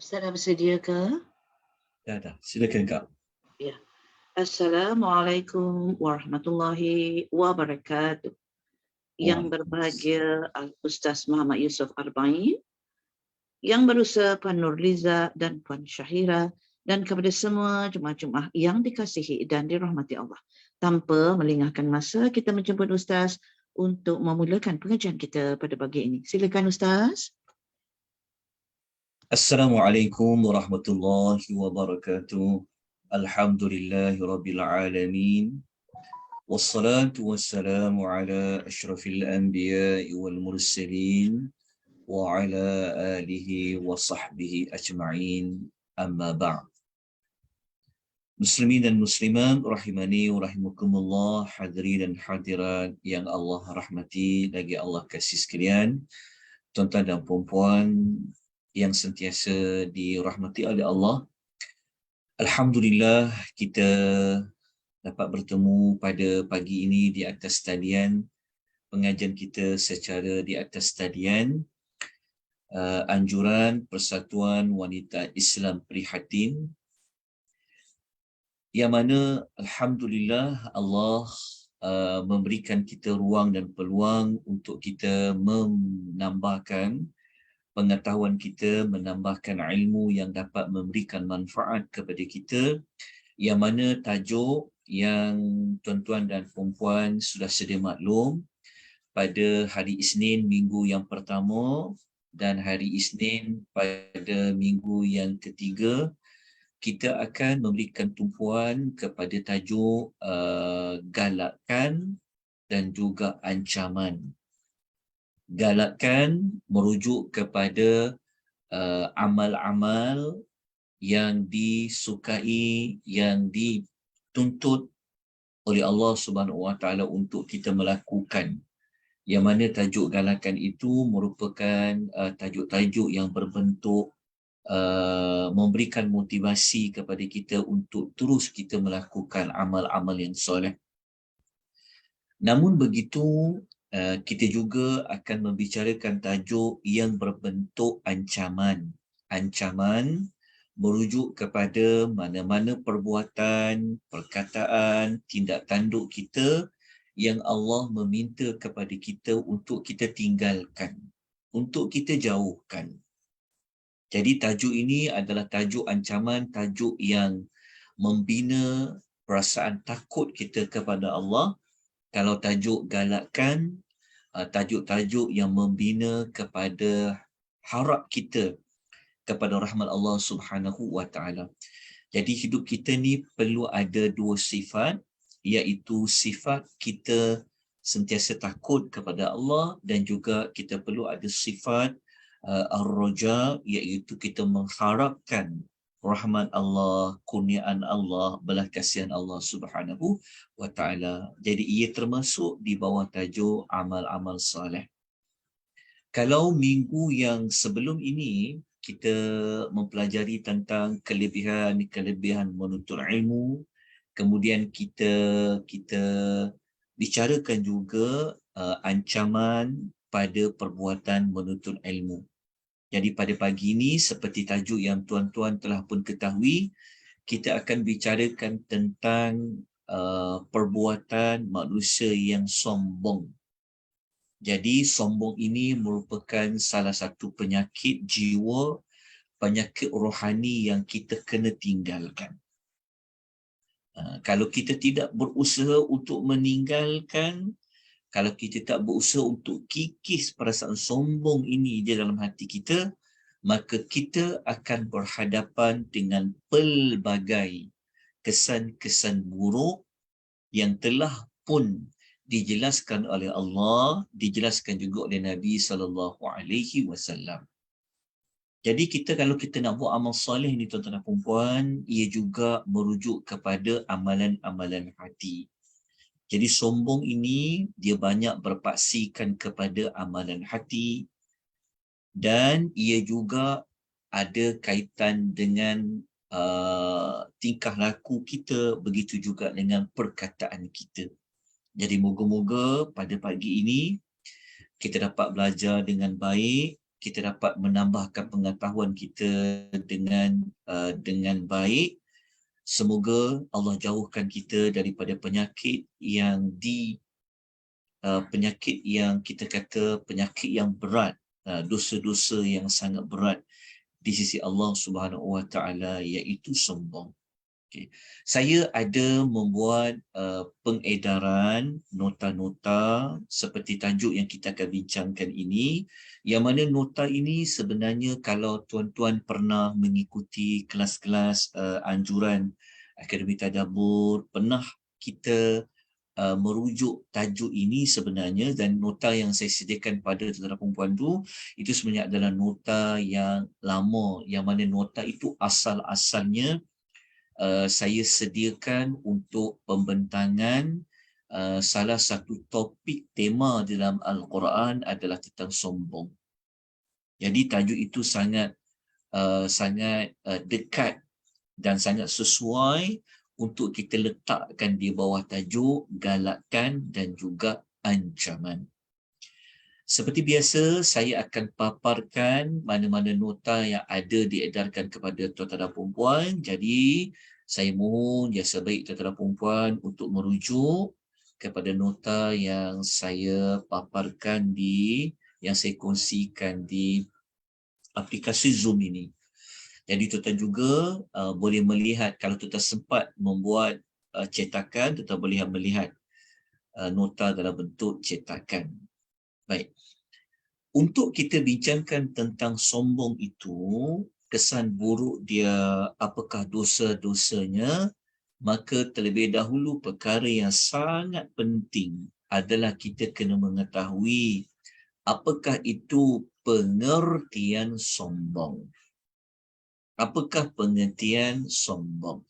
Ustaz dah bersedia ke? Dah. Silakan Kak. Ya. Assalamualaikum warahmatullahi wabarakatuh. Yang berbahagia Ustaz Muhammad Yusof Arba'in, yang berusaha Puan Nurliza dan Puan Syahira, dan kepada semua jemaah-jemaah yang dikasihi dan dirahmati Allah. Tanpa melengahkan masa, kita menjemput Ustaz untuk memulakan pengajian kita pada pagi ini. Silakan Ustaz. Assalamualaikum warahmatullahi wabarakatuh. Alhamdulillahi rabbil alamin. Wassalatu wassalamu ala asyrafil anbiya'i wal mursalin wa ala alihi wa sahbihi ajma'in. Amma ba'd. Muslimin dan muslimat rahimani wa rahimakumullah, hadirin dan hadirat yang Allah rahmati lagi Allah kasih sekalian, tuan-tuan dan puan-puan yang sentiasa dirahmati oleh Allah. Alhamdulillah kita dapat bertemu pada pagi ini di atas talian pengajian kita secara di atas talian anjuran Persatuan Wanita Islam Prihatin, yang mana Alhamdulillah Allah memberikan kita ruang dan peluang untuk kita menambahkan pengetahuan kita, menambahkan ilmu yang dapat memberikan manfaat kepada kita, yang mana tajuk yang tuan-tuan dan puan-puan sudah sedia maklum, pada hari Isnin minggu yang pertama dan hari Isnin pada minggu yang ketiga, kita akan memberikan tumpuan kepada tajuk galakan dan juga ancaman. Galakan merujuk kepada amal-amal yang disukai, yang dituntut oleh Allah Subhanahu Wa Taala untuk kita melakukan. Yang mana tajuk galakan itu merupakan tajuk-tajuk yang berbentuk memberikan motivasi kepada kita untuk terus kita melakukan amal-amal yang soleh. Namun begitu, kita juga akan membicarakan tajuk yang berbentuk ancaman. Ancaman merujuk kepada mana-mana perbuatan, perkataan, tindak tanduk kita yang Allah meminta kepada kita untuk kita tinggalkan, untuk kita jauhkan. Jadi tajuk ini adalah tajuk ancaman, tajuk yang membina perasaan takut kita kepada Allah. Kalau tajuk galakan, tajuk-tajuk yang membina kepada harap kita kepada rahmat Allah Subhanahu Wa Taala. Jadi hidup kita ni perlu ada dua sifat, iaitu sifat kita sentiasa takut kepada Allah, dan juga kita perlu ada sifat ar-raja, iaitu kita mengharapkan rahmat Allah, kurniaan Allah, belas kasihan Allah Subhanahu Wa Taala. Jadi ia termasuk di bawah tajuk amal-amal soleh. Kalau minggu yang sebelum ini kita mempelajari tentang kelebihan menuntut ilmu, kemudian kita bicarakan juga ancaman pada perbuatan menuntut ilmu. Jadi pada pagi ini, seperti tajuk yang tuan-tuan telah pun ketahui, kita akan bicarakan tentang perbuatan manusia yang sombong. Jadi sombong ini merupakan salah satu penyakit jiwa, penyakit rohani yang kita kena tinggalkan. Kalau kita tidak berusaha untuk meninggalkan, kalau kita tak berusaha untuk kikis perasaan sombong ini di dalam hati kita, maka kita akan berhadapan dengan pelbagai kesan-kesan buruk yang telah pun dijelaskan oleh Allah, dijelaskan juga oleh Nabi SAW. Jadi kalau kita nak buat amal soleh ni tuan-tuan dan puan-puan, ia juga merujuk kepada amalan-amalan hati. Jadi sombong ini dia banyak berpaksikan kepada amalan hati, dan ia juga ada kaitan dengan tingkah laku kita, begitu juga dengan perkataan kita. Jadi moga-moga pada pagi ini kita dapat belajar dengan baik, kita dapat menambahkan pengetahuan kita dengan baik. Semoga Allah jauhkan kita daripada penyakit yang kita kata penyakit yang berat, dosa-dosa yang sangat berat di sisi Allah Subhanahu Wa Taala, iaitu sombong. Okay. Saya ada membuat pengedaran nota-nota seperti tajuk yang kita akan bincangkan ini, yang mana nota ini sebenarnya kalau tuan-tuan pernah mengikuti kelas-kelas anjuran Akademi Tadabbur, pernah kita merujuk tajuk ini sebenarnya, dan nota yang saya sediakan pada tuan-tuan perempuan itu sebenarnya adalah nota yang lama, yang mana nota itu asal-asalnya saya sediakan untuk pembentangan salah satu topik tema dalam Al-Quran adalah tentang sombong. Jadi tajuk itu sangat dekat dan sangat sesuai untuk kita letakkan di bawah tajuk galakan dan juga ancaman. Seperti biasa, saya akan paparkan mana-mana nota yang ada diedarkan kepada tuan-tuan dan perempuan. Jadi, saya mohon ya sebaik tuan-tuan dan perempuan untuk merujuk kepada nota yang saya paparkan yang saya kongsikan di aplikasi Zoom ini. Jadi, tuan-tuan juga boleh melihat, kalau tuan-tuan sempat membuat cetakan, tuan-tuan boleh melihat nota dalam bentuk cetakan. Baik. Untuk kita bincangkan tentang sombong itu, kesan buruk dia, apakah dosa-dosanya, maka terlebih dahulu perkara yang sangat penting adalah kita kena mengetahui apakah itu pengertian sombong. Apakah pengertian sombong?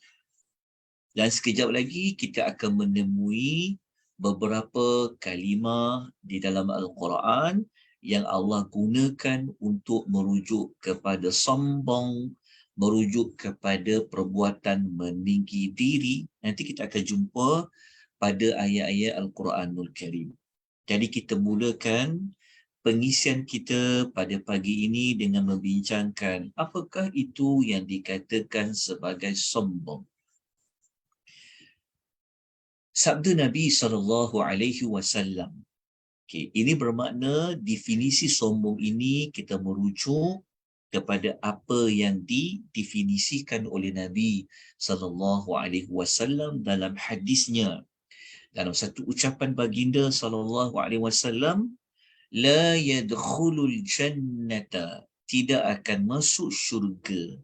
Dan sekejap lagi kita akan menemui beberapa kalimah di dalam Al-Quran yang Allah gunakan untuk merujuk kepada sombong, merujuk kepada perbuatan meninggi diri. Nanti kita akan jumpa pada ayat-ayat Al-Quranul Karim. Jadi kita mulakan pengisian kita pada pagi ini dengan membincangkan apakah itu yang dikatakan sebagai sombong. Sabda Nabi SAW. Okay, ini bermakna definisi sombong ini kita merujuk kepada apa yang didefinisikan oleh Nabi SAW dalam hadisnya. Dalam satu ucapan baginda SAW, la yadkhulul jannata, tidak akan masuk syurga.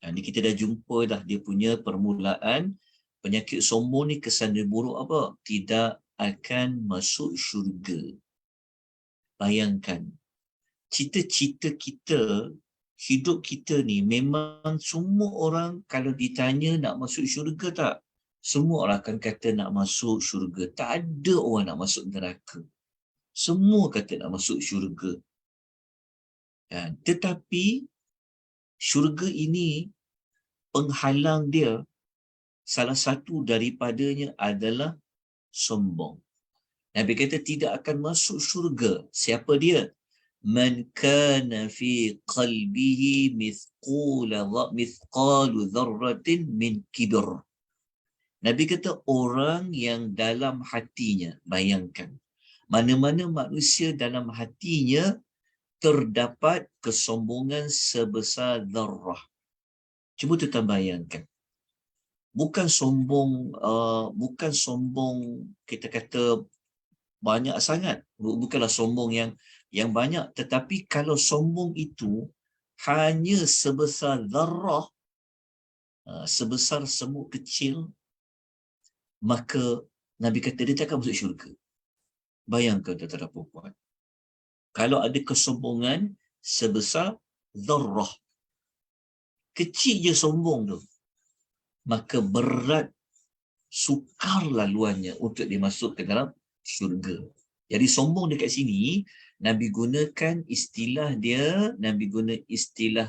Ini kita dah jumpa dah dia punya permulaan. Penyakit sombong ni kesan dia buruk apa? Tidak akan masuk syurga. Bayangkan, cita-cita kita, hidup kita ni memang semua orang kalau ditanya nak masuk syurga tak? Semua orang akan kata nak masuk syurga. Tak ada orang nak masuk neraka. Semua kata nak masuk syurga. Tetapi syurga ini, penghalang dia, salah satu daripadanya adalah sombong. Nabi kata tidak akan masuk syurga. Siapa dia? Man kana fi qalbihi mithqalu dharratin min kibr. Nabi kata orang yang dalam hatinya, bayangkan, mana-mana manusia dalam hatinya terdapat kesombongan sebesar dharrah. Cuba tuan bayangkan. Bukan sombong kita kata banyak sangat, bukanlah sombong yang banyak, tetapi kalau sombong itu hanya sebesar dharrah, sebesar semut kecil, maka Nabi kata dia takkan masuk syurga. Bayangkan tuan-tuan dan puan, kalau ada kesombongan sebesar dharrah, kecil je sombong tu, maka berat, sukar laluannya untuk dimasuk ke dalam syurga. Jadi sombong dekat sini, Nabi gunakan istilah dia, Nabi guna istilah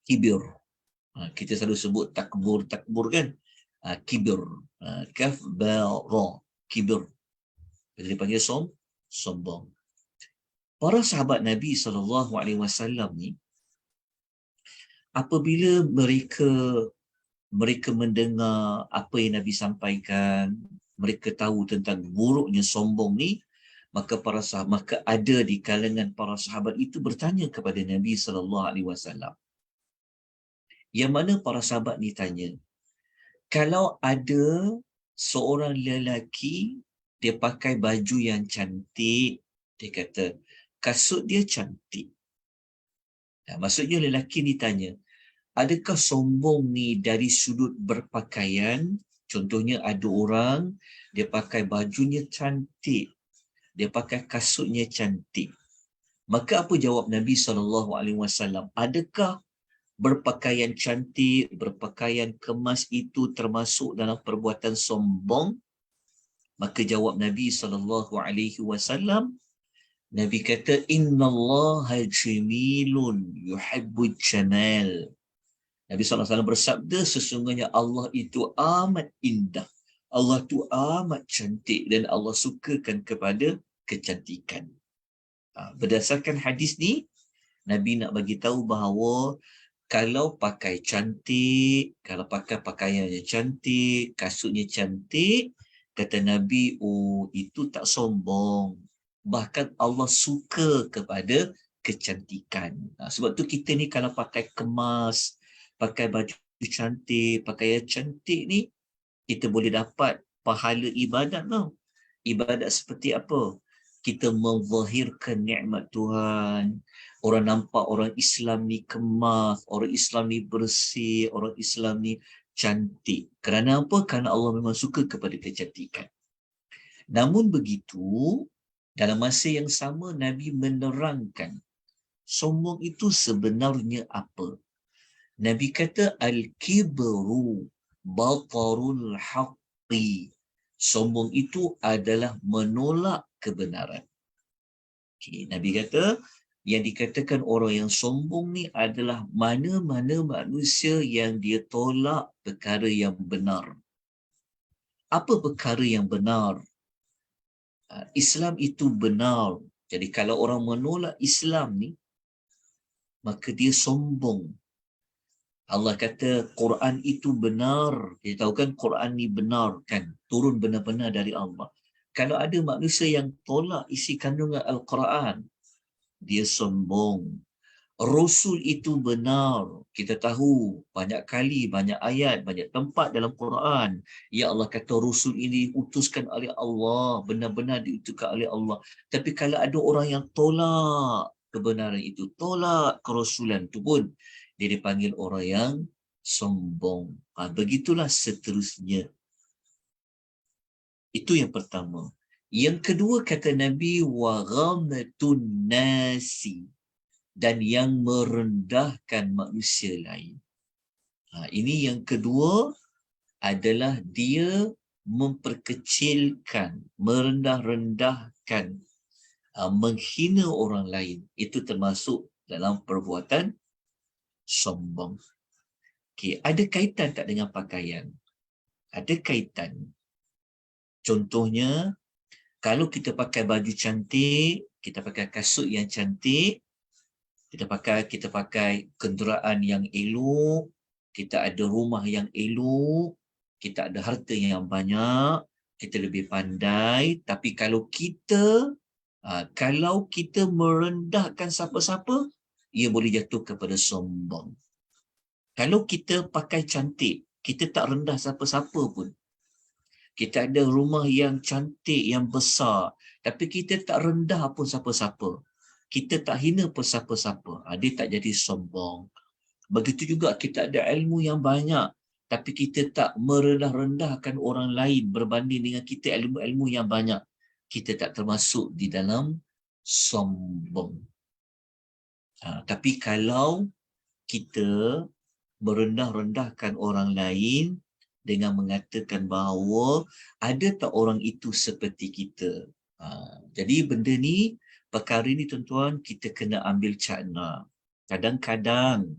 kibir. Kita selalu sebut takbur kan? Kibir. Kaf, ba, ra. Kibir. Dia panggil sombong. para sahabat Nabi SAW ni, apabila mereka mendengar apa yang Nabi sampaikan, mereka tahu tentang buruknya sombong ni, maka ada di kalangan para sahabat itu bertanya kepada Nabi SAW. Yang mana para sahabat ni tanya, kalau ada seorang lelaki, dia pakai baju yang cantik, dia kata, kasut dia cantik. Nah, maksudnya lelaki ni tanya, adakah sombong ni dari sudut berpakaian? Contohnya ada orang, dia pakai bajunya cantik, dia pakai kasutnya cantik. Maka apa jawab Nabi SAW? Adakah berpakaian cantik, berpakaian kemas itu termasuk dalam perbuatan sombong? Maka jawab Nabi SAW, Nabi kata, innallaha jamilun yuhibbul jamal. Nabi SAW bersabda, sesungguhnya Allah itu amat indah, Allah itu amat cantik dan Allah sukakan kepada kecantikan. Berdasarkan hadis ni, Nabi nak bagi tahu bahawa kalau pakai cantik, kalau pakai pakaian yang cantik, kasutnya cantik, kata Nabi, oh itu tak sombong. Bahkan Allah suka kepada kecantikan. Sebab tu kita ni kalau pakai kemas, pakai baju cantik, pakaian cantik ni, kita boleh dapat pahala ibadat tau. Ibadat seperti apa? Kita menzahirkan nikmat Tuhan. Orang nampak orang Islam ni kemas, orang Islam ni bersih, orang Islam ni cantik. Kerana apa? Kerana Allah memang suka kepada kecantikan. Namun begitu, dalam masa yang sama Nabi menerangkan sombong itu sebenarnya apa. Nabi kata al-kibru batarul haqqi. Sombong itu adalah menolak kebenaran. Okay, Nabi kata yang dikatakan orang yang sombong ni adalah mana-mana manusia yang dia tolak perkara yang benar. Apa perkara yang benar? Islam itu benar. Jadi kalau orang menolak Islam ni, maka dia sombong. Allah kata Quran itu benar. Kita tahu kan Quran ni benar kan? Turun benar-benar dari Allah. Kalau ada manusia yang tolak isi kandungan Al-Quran, dia sombong. Rasul itu benar. Kita tahu banyak kali, banyak ayat, banyak tempat dalam Quran. Ya Allah kata Rasul ini diutuskan oleh Allah, benar-benar diutuskan oleh Allah. Tapi kalau ada orang yang tolak kebenaran itu, tolak kerasulan itu pun, dia dipanggil orang yang sombong. Begitulah seterusnya. Itu yang pertama. Yang kedua kata Nabi, wa ghamtun nasi, dan yang merendahkan manusia lain. Ini yang kedua adalah dia memperkecilkan, merendah-rendahkan, menghina orang lain. Itu termasuk dalam perbuatan sombong. Okay, ada kaitan tak dengan pakaian? Ada kaitan. Contohnya, kalau kita pakai baju cantik, kita pakai kasut yang cantik, kita pakai kenderaan yang elok, kita ada rumah yang elok, kita ada harta yang banyak, kita lebih pandai, tapi kalau kita merendahkan siapa-siapa, ia boleh jatuh kepada sombong. Kalau kita pakai cantik, kita tak rendah siapa-siapa pun. Kita ada rumah yang cantik, yang besar, tapi kita tak rendah pun siapa-siapa. Kita tak hina pun siapa-siapa. Dia tak jadi sombong. Begitu juga kita ada ilmu yang banyak, tapi kita tak merendah-rendahkan orang lain berbanding dengan kita ilmu-ilmu yang banyak. Kita tak termasuk di dalam sombong. Tapi kalau kita merendah-rendahkan orang lain dengan mengatakan bahawa ada tak orang itu seperti kita. Jadi benda ni, perkara ni tuan-tuan, kita kena ambil cakna. Kadang-kadang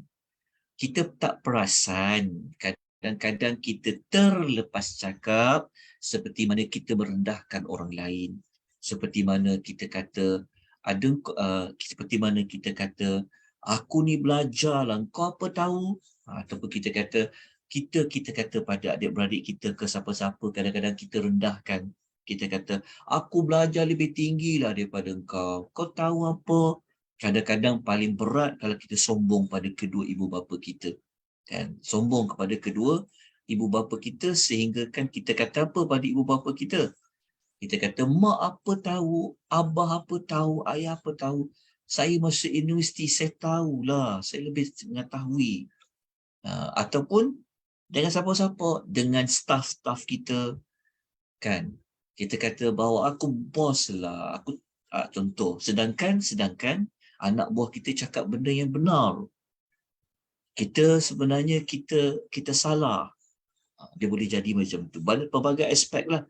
kita tak perasan, kadang-kadang kita terlepas cakap seperti mana kita merendahkan orang lain. Seperti mana kita kata Ada seperti mana kita kata, aku ni belajar lah, kau apa tahu? Ataupun kita kata, kita kata pada adik-beradik kita ke siapa-siapa, kadang-kadang kita rendahkan. Kita kata, aku belajar lebih tinggi lah daripada kau. Kau tahu apa? Kadang-kadang paling berat kalau kita sombong pada kedua ibu bapa kita. Kan? Sombong kepada kedua ibu bapa kita sehingga kan kita kata apa pada ibu bapa kita? Kita kata, mak apa tahu, abah apa tahu, ayah apa tahu. Saya masuk universiti, saya tahulah, saya lebih mengetahui. Ataupun dengan siapa-siapa, dengan staff-staff kita, kan. Kita kata bahawa aku bos lah, aku contoh. Sedangkan anak buah kita cakap benda yang benar. Kita sebenarnya kita salah. Dia boleh jadi macam tu. Pelbagai aspek lah.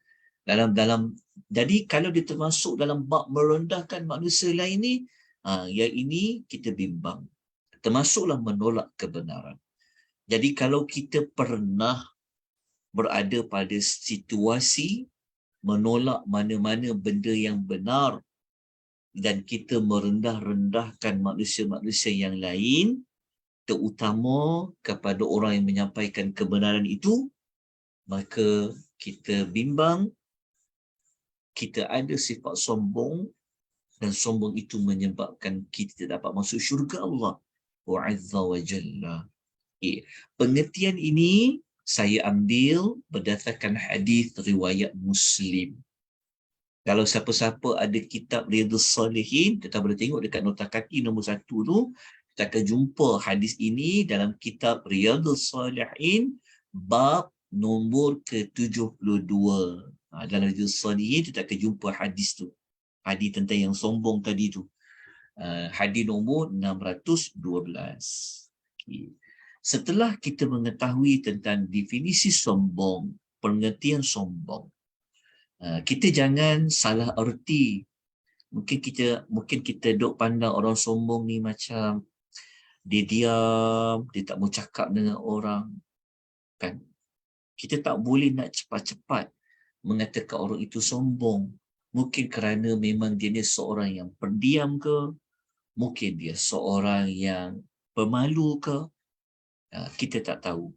Jadi kalau dia termasuk dalam bab merendahkan manusia lain ni, yang ini kita bimbang. Termasuklah menolak kebenaran. Jadi kalau kita pernah berada pada situasi menolak mana-mana benda yang benar dan kita merendah-rendahkan manusia-manusia yang lain, terutama kepada orang yang menyampaikan kebenaran itu, maka kita bimbang, kita ada sifat sombong dan sombong itu menyebabkan kita tidak dapat masuk syurga Allah Azza wa Jalla. Pengertian ini saya ambil berdasarkan hadis riwayat Muslim. Kalau siapa-siapa ada kitab Riyadhus Salihin, kita boleh tengok dekat nota kaki nombor 1 tu, kita akan jumpa hadis ini dalam kitab Riyadhus Salihin bab nombor ke-72. Dalam Riyadhus Salihin kita akan jumpa hadis tu. Hadis tentang yang sombong tadi tu. Hadis nombor 612. Okay. Setelah kita mengetahui tentang definisi sombong, pengertian sombong, kita jangan salah erti. Mungkin kita duk pandang orang sombong ni macam dia diam, dia tak mau cakap dengan orang. Kan? Kita tak boleh nak cepat-cepat mengatakan orang itu sombong. Mungkin kerana memang dia ni seorang yang pendiam ke, mungkin dia seorang yang pemalu ke, kita tak tahu.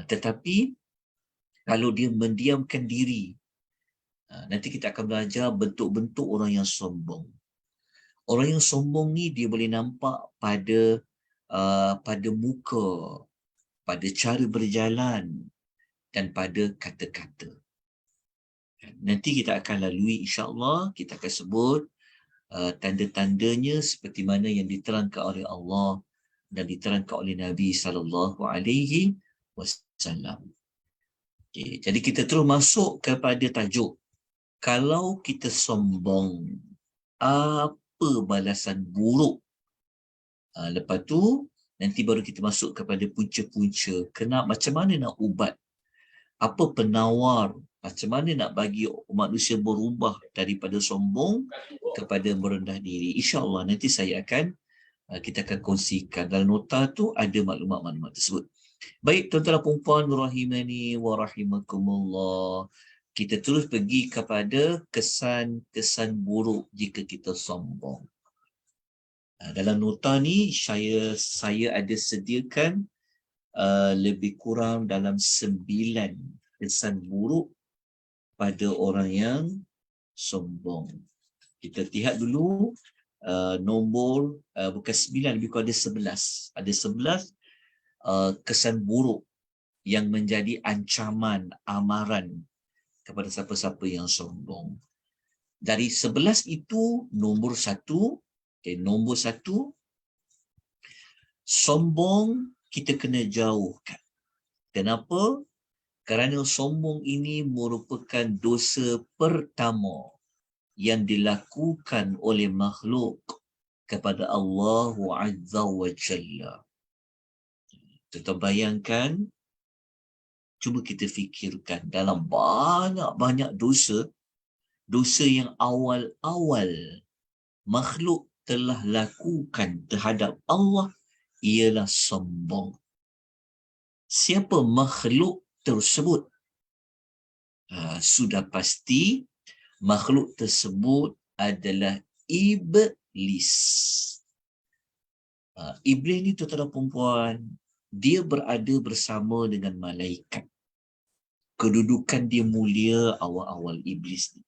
Tetapi kalau dia mendiamkan diri, nanti kita akan belajar bentuk-bentuk orang yang sombong. Orang yang sombong ni dia boleh nampak pada muka, pada cara berjalan dan pada kata-kata. Nanti kita akan lalui, insya-Allah kita akan sebut tanda-tandanya seperti mana yang diterangkan oleh Allah dan diterangkan oleh Nabi sallallahu alaihi wasallam. Okay, jadi kita terus masuk kepada tajuk. Kalau kita sombong, apa balasan buruk? Lepas tu nanti baru kita masuk kepada punca-punca. Macam mana nak ubat? Apa penawar? Macam mana nak bagi manusia berubah daripada sombong kepada merendah diri? InsyaAllah nanti kita akan kongsikan. Dalam nota tu ada maklumat-maklumat tersebut. Baik tuan-tuan dan puan-puan rahimani wa rahimakumullah. Kita terus pergi kepada kesan-kesan buruk jika kita sombong. Dalam nota ni saya ada sediakan lebih kurang dalam 9 kesan buruk pada orang yang sombong. Kita lihat dulu nombor bukan 9, lebih kurang ada 11. Ada 11 kesan buruk yang menjadi ancaman, amaran kepada siapa-siapa yang sombong. Dari 11 itu nombor 1, nombor 1, sombong kita kena jauhkan. Kenapa? Kerana sombong ini merupakan dosa pertama yang dilakukan oleh makhluk kepada Allah Azza wa Jalla. Kita bayangkan, cuba kita fikirkan dalam banyak-banyak dosa yang awal-awal makhluk telah lakukan terhadap Allah ialah sombong. Siapa makhluk tersebut? Sudah pasti makhluk tersebut adalah iblis. Iblis ni tuan-tuan dan perempuan, dia berada bersama dengan malaikat. Kedudukan dia mulia awal-awal iblis ni.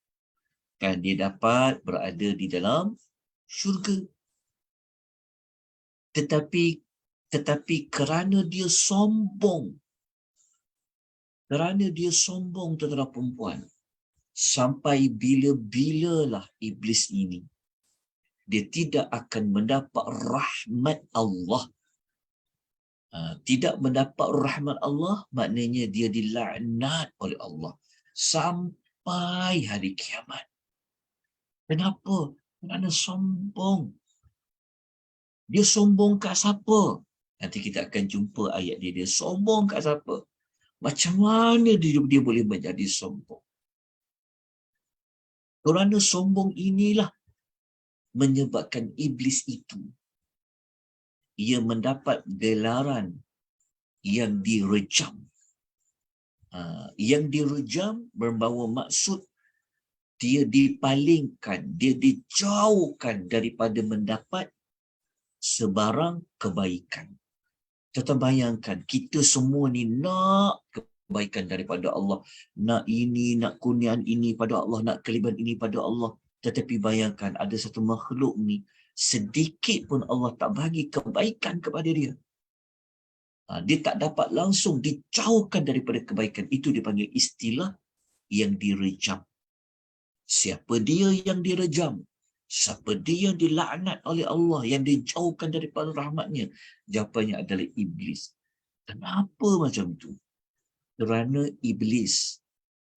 Kan dia dapat berada di dalam syurga. Tetapi kerana dia sombong, tuan-tuan dan perempuan, sampai bila-bilalah iblis ini dia tidak akan mendapat rahmat Allah. Tidak mendapat rahmat Allah maknanya dia dilaknat oleh Allah sampai hari kiamat. Kenapa? Kerana sombong. Dia sombong kat siapa? Nanti kita akan jumpa ayat dia. Dia sombong kat siapa? Macam mana dia boleh menjadi sombong? Kerana sombong inilah menyebabkan iblis itu ia mendapat gelaran yang direjam. Yang direjam membawa maksud dia dipalingkan, dia dijauhkan daripada mendapat sebarang kebaikan. Kita bayangkan, kita semua ni nak kebaikan daripada Allah. Nak ini, nak kurniaan ini pada Allah, nak kelebihan ini pada Allah. Tetapi bayangkan, ada satu makhluk ni, sedikit pun Allah tak bagi kebaikan kepada dia. Dia tak dapat langsung dijauhkan daripada kebaikan. Itu dipanggil istilah yang direjam. Siapa dia yang direjam? Siapa dia yang dilaknat oleh Allah, yang dijauhkan daripada rahmatnya? Jawapannya adalah iblis. Kenapa macam tu? Kerana iblis,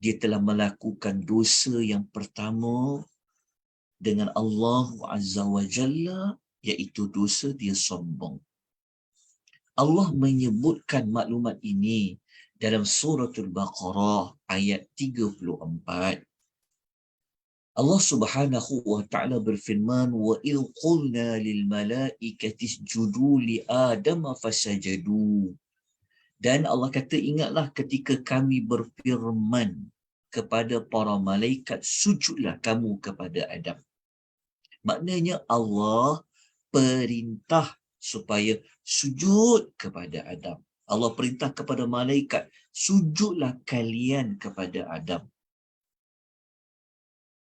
dia telah melakukan dosa yang pertama dengan Allah Azza wa Jalla, iaitu dosa dia sombong. Allah menyebutkan maklumat ini dalam suratul Baqarah ayat 34. Allah Subhanahu wa taala berfirman, wa il qulna lil malaikati isjudu li adama fasajadu. Dan Allah kata, ingatlah ketika kami berfirman kepada para malaikat, sujudlah kamu kepada Adam. Maknanya Allah perintah supaya sujud kepada Adam. Allah perintah kepada malaikat, sujudlah kalian kepada Adam.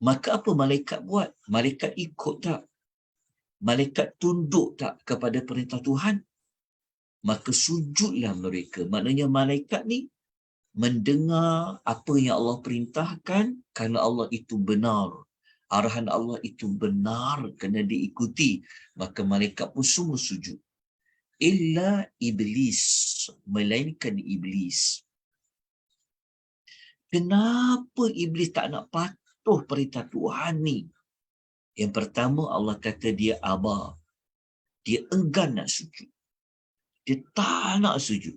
Maka apa malaikat buat? Malaikat ikut tak? Malaikat tunduk tak kepada perintah Tuhan? Maka sujudlah mereka. Maknanya malaikat ni mendengar apa yang Allah perintahkan kerana Allah itu benar. Arahan Allah itu benar, kena diikuti. Maka malaikat pun semua sujud. Illa iblis, melainkan iblis. Kenapa iblis tak nak patuh perintah Tuhan ni? Yang pertama, Allah kata dia aba. Dia enggan nak sujud. Dia tak nak sujud.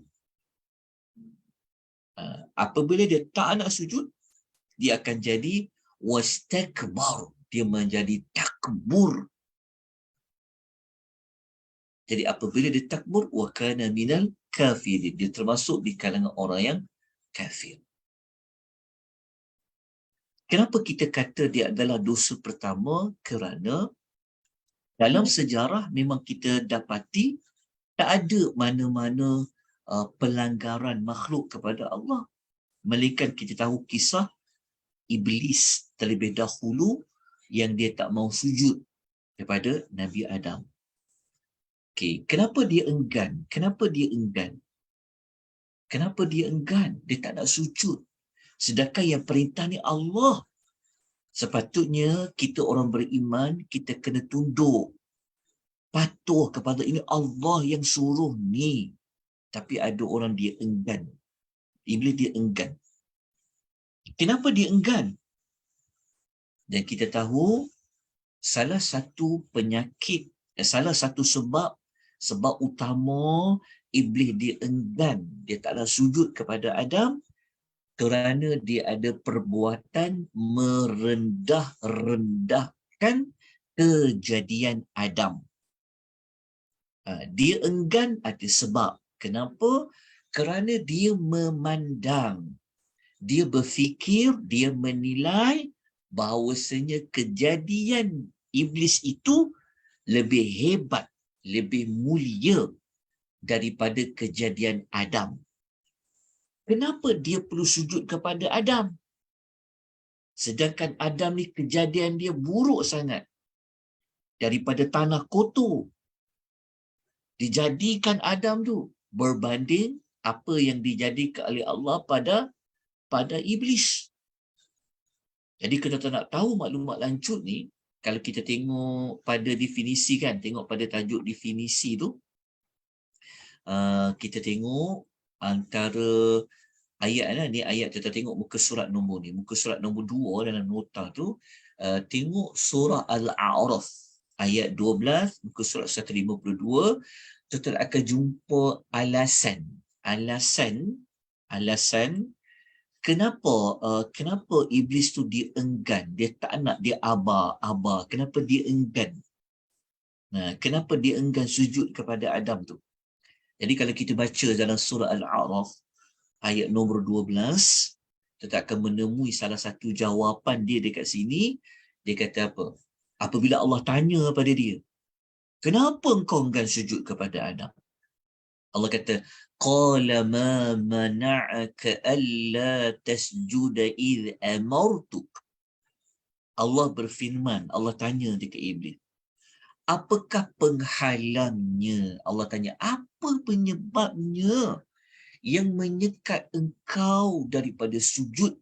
Apabila dia tak nak sujud, dia akan jadi wastakbar. Dia menjadi takbur. Jadi apabila dia takbur, wa kana minal kafirin. Dia termasuk di kalangan orang yang kafir. Kenapa kita kata dia adalah dosa pertama? Kerana dalam sejarah memang kita dapati tak ada mana-mana pelanggaran makhluk kepada Allah. Melainkan kita tahu kisah iblis terlebih dahulu yang dia tak mau sujud kepada Nabi Adam. Okey, kenapa dia enggan? Kenapa dia enggan? Kenapa dia enggan? Dia tak nak sujud. Sedangkan yang perintah ni Allah. Sepatutnya kita orang beriman, kita kena tunduk. Patuh kepada ini Allah yang suruh ni. Tapi ada orang dia enggan. Iblis dia enggan. Kenapa dia enggan? Dan kita tahu salah satu penyakit, salah satu sebab utama iblis dia enggan, dia tak nak sujud kepada Adam, kerana dia ada perbuatan merendah-rendahkan kejadian Adam. Dia enggan ada sebab. Kenapa? Kerana dia memandang, dia berfikir, dia menilai bahawasanya kejadian iblis itu lebih hebat, lebih mulia daripada kejadian Adam. Kenapa dia perlu sujud kepada Adam? Sedangkan Adam ni kejadian dia buruk sangat. Daripada tanah kotor. Dijadikan Adam tu berbanding apa yang dijadikan oleh Allah pada iblis. Jadi kita tak nak tahu maklumat lanjut ni, kalau kita tengok pada definisi kan, tengok pada tajuk definisi tu, kita tengok antara ayat lah, ni ayat kita tengok muka surat nombor ni, muka surat nombor 2 dalam nota tu, tengok surah Al-A'raf ayat 12, muka surat 152, kita akan jumpa alasan kenapa iblis tu dia enggan, dia tak nak, dia abah, kenapa dia enggan? Kenapa dia enggan sujud kepada Adam tu? Jadi kalau kita baca dalam surah Al-A'raf ayat nombor 12, kita akan menemui salah satu jawapan dia dekat sini. Dia kata apa? Apabila Allah tanya pada dia, kenapa engkau enggan sujud kepada Adam? Allah kata, qala ma mana'aka alla tasjuda idh amartuk. Allah berfirman, Allah tanya dekat iblis, apakah penghalangnya? Allah tanya, apa penyebabnya yang menyekat engkau daripada sujud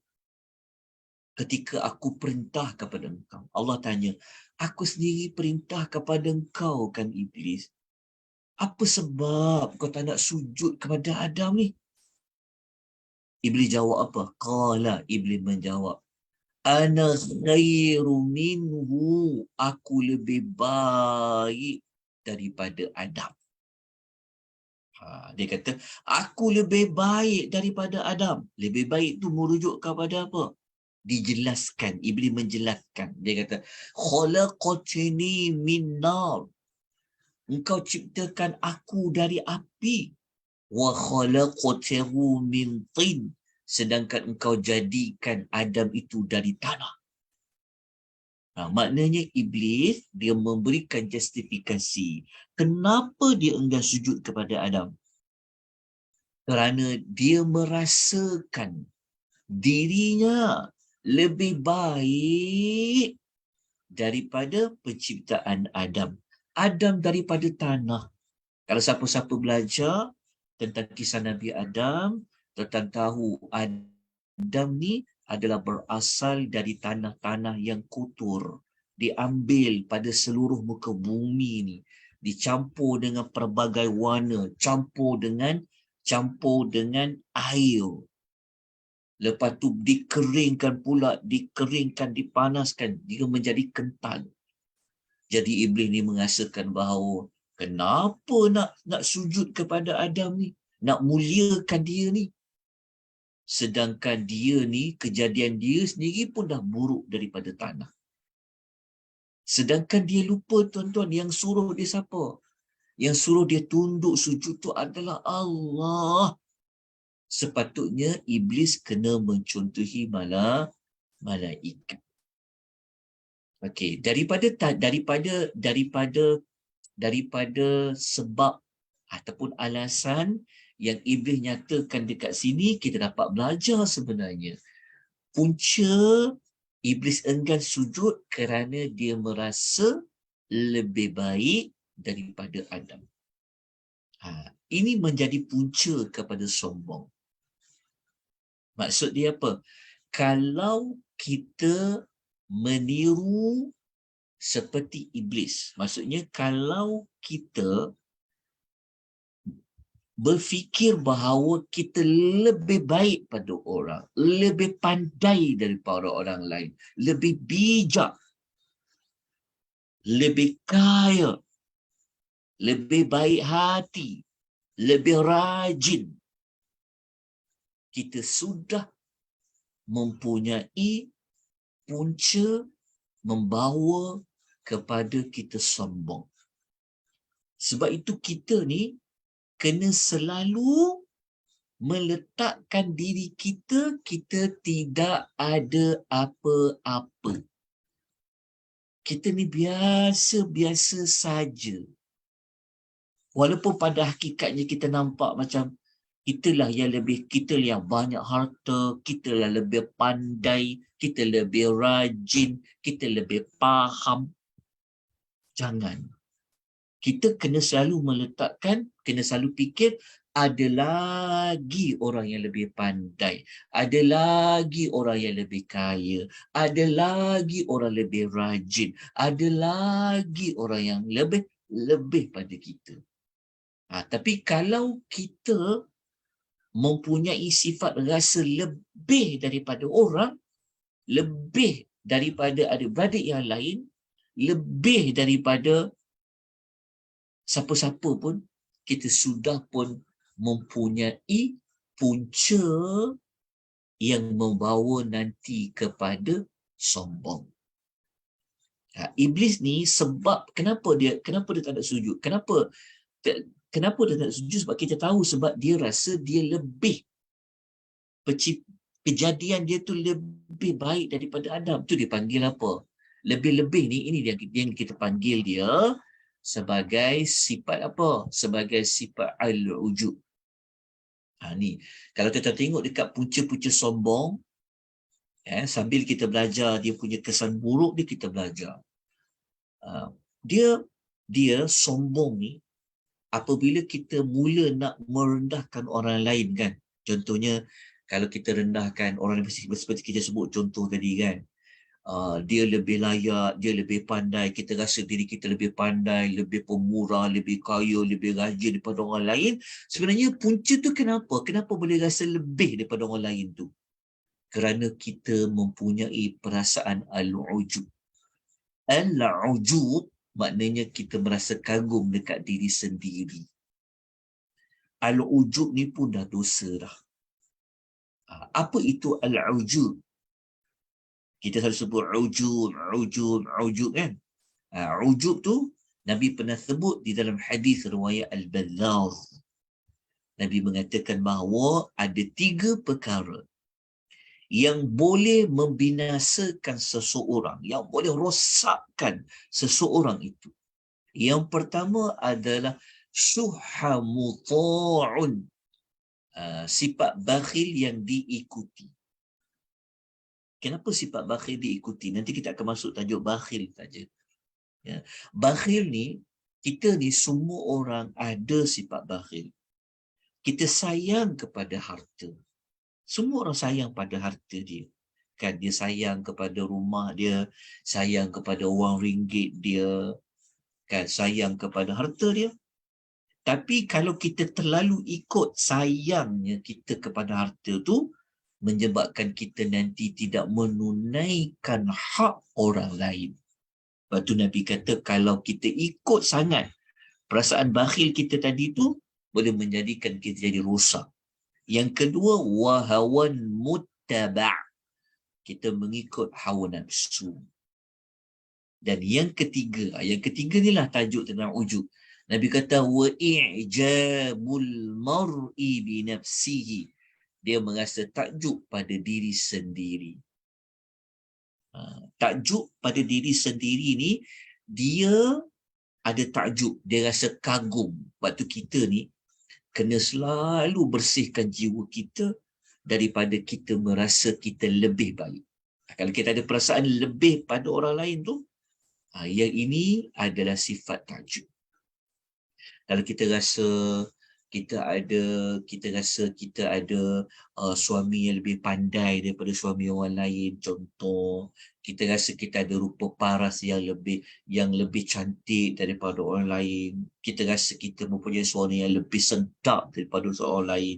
ketika aku perintah kepada engkau? Allah tanya, aku sendiri perintah kepada engkau kan iblis. Apa sebab kau tak nak sujud kepada Adam ni? Iblis jawab apa? Qala, iblis menjawab, ana khairu minhu, aku lebih baik daripada Adam. Dia kata, aku lebih baik daripada Adam. Lebih baik tu merujuk kepada apa? Dijelaskan, iblis menjelaskan. Dia kata, khalaqatni min nar, engkau ciptakan aku dari api, wa khalaqatahu min tin, sedangkan engkau jadikan Adam itu dari tanah. Maknanya iblis dia memberikan justifikasi kenapa dia enggan sujud kepada Adam. Kerana dia merasakan dirinya lebih baik daripada penciptaan Adam. Adam daripada tanah. Kalau siapa-siapa belajar tentang kisah Nabi Adam, tentang tahu Adam ni adalah berasal dari tanah-tanah yang kotor. Diambil pada seluruh muka bumi ni. Dicampur dengan pelbagai warna. Campur dengan air. Lepas tu dikeringkan pula, dipanaskan, dia menjadi kental. Jadi iblis ni merasakan bahawa kenapa nak sujud kepada Adam ni, nak muliakan dia ni, sedangkan dia ni, kejadian dia sendiri pun dah buruk daripada tanah. Sedangkan dia lupa, tuan-tuan, yang suruh dia siapa? Yang suruh dia tunduk sujud tu adalah Allah. Sepatutnya iblis kena mencontohi malaikat. Okey, daripada sebab ataupun alasan yang iblis nyatakan dekat sini, kita dapat belajar sebenarnya punca iblis enggan sujud kerana dia merasa lebih baik daripada Adam. Ini menjadi punca kepada sombong. Maksud dia apa? Kalau kita meniru seperti iblis, maksudnya kalau kita berfikir bahawa kita lebih baik pada orang, lebih pandai daripada orang lain, lebih bijak, lebih kaya, lebih baik hati, lebih rajin, kita sudah mempunyai punca membawa kepada kita sombong. Sebab itu kita ni kena selalu meletakkan diri kita tidak ada apa-apa. kita ni biasa-biasa saja. Walaupun pada hakikatnya kita nampak macam kita yang banyak harta, kita lah lebih pandai, kita lebih rajin, kita lebih faham. Jangan. Kita kena selalu fikir ada lagi orang yang lebih pandai, ada lagi orang yang lebih kaya, ada lagi orang lebih rajin, ada lagi orang yang lebih pada kita. Tapi kalau kita mempunyai sifat rasa lebih daripada orang, lebih daripada adik-beradik yang lain, lebih daripada siapa-siapa pun, kita sudah pun mempunyai punca yang membawa nanti kepada sombong. Iblis ni sebab kenapa dia tak nak sujud? Kenapa dia tak nak sujud? Sebab kita tahu, sebab dia rasa dia lebih, kejadian dia tu lebih baik daripada Adam. Tu dia panggil apa? Lebih-lebih ni, ini yang kita panggil dia sebagai sifat apa? Sebagai sifat al-ujub. Ni, kalau kita tengok dekat punca-punca sombong, sambil kita belajar dia punya kesan buruk dia, kita belajar. Dia sombong ni apabila kita mula nak merendahkan orang lain kan. Contohnya, kalau kita rendahkan orang lain, seperti kita sebut contoh tadi kan, dia lebih layak, dia lebih pandai, kita rasa diri kita lebih pandai, lebih pemurah, lebih kaya, lebih rajin daripada orang lain. Sebenarnya punca tu kenapa boleh rasa lebih daripada orang lain tu? Kerana kita mempunyai perasaan al-ujub. Al-ujub maknanya kita merasa kagum dekat diri sendiri. Al-ujub ni pun dah dosa dah. Apa itu al-ujub? Kita selalu sebut ujub kan. Ujub tu Nabi pernah sebut di dalam hadis riwayat Al-Bazzar. Nabi mengatakan bahawa ada 3 perkara yang boleh membinasakan seseorang, yang boleh rosakkan seseorang itu. Yang pertama adalah syuhha muta'un, sifat bakhil yang diikuti. Kenapa sifat bakhil diikuti? Nanti kita akan masuk tajuk bakhil saja. Ya. Bakhil ni, kita ni semua orang ada sifat bakhil. Kita sayang kepada harta. Semua orang sayang pada harta dia. Kan, dia sayang kepada rumah dia, sayang kepada wang ringgit dia, kan, sayang kepada harta dia. Tapi kalau kita terlalu ikut sayangnya kita kepada harta tu, menyebabkan kita nanti tidak menunaikan hak orang lain. Lepas tu Nabi kata, kalau kita ikut sangat perasaan bakhil kita tadi tu, boleh menjadikan kita jadi rosak. Yang kedua, wahawan muttaba', kita mengikut hawa nafsu. Dan yang ketiga ni lah tajuk tentang ujub. Nabi kata, wa i'jabul mar'i bi nafsihi, dia merasa takjub pada diri sendiri. Takjub pada diri sendiri ni, dia ada takjub, dia rasa kagum. Waktu kita ni kena selalu bersihkan jiwa kita daripada kita merasa kita lebih baik. Kalau kita ada perasaan lebih pada orang lain tu, yang ini adalah sifat takjub. Kalau kita rasa kita ada suami yang lebih pandai daripada suami orang lain, contoh, kita rasa kita ada rupa paras yang lebih cantik daripada orang lain, kita rasa kita mempunyai suara yang lebih sedap daripada seorang lain,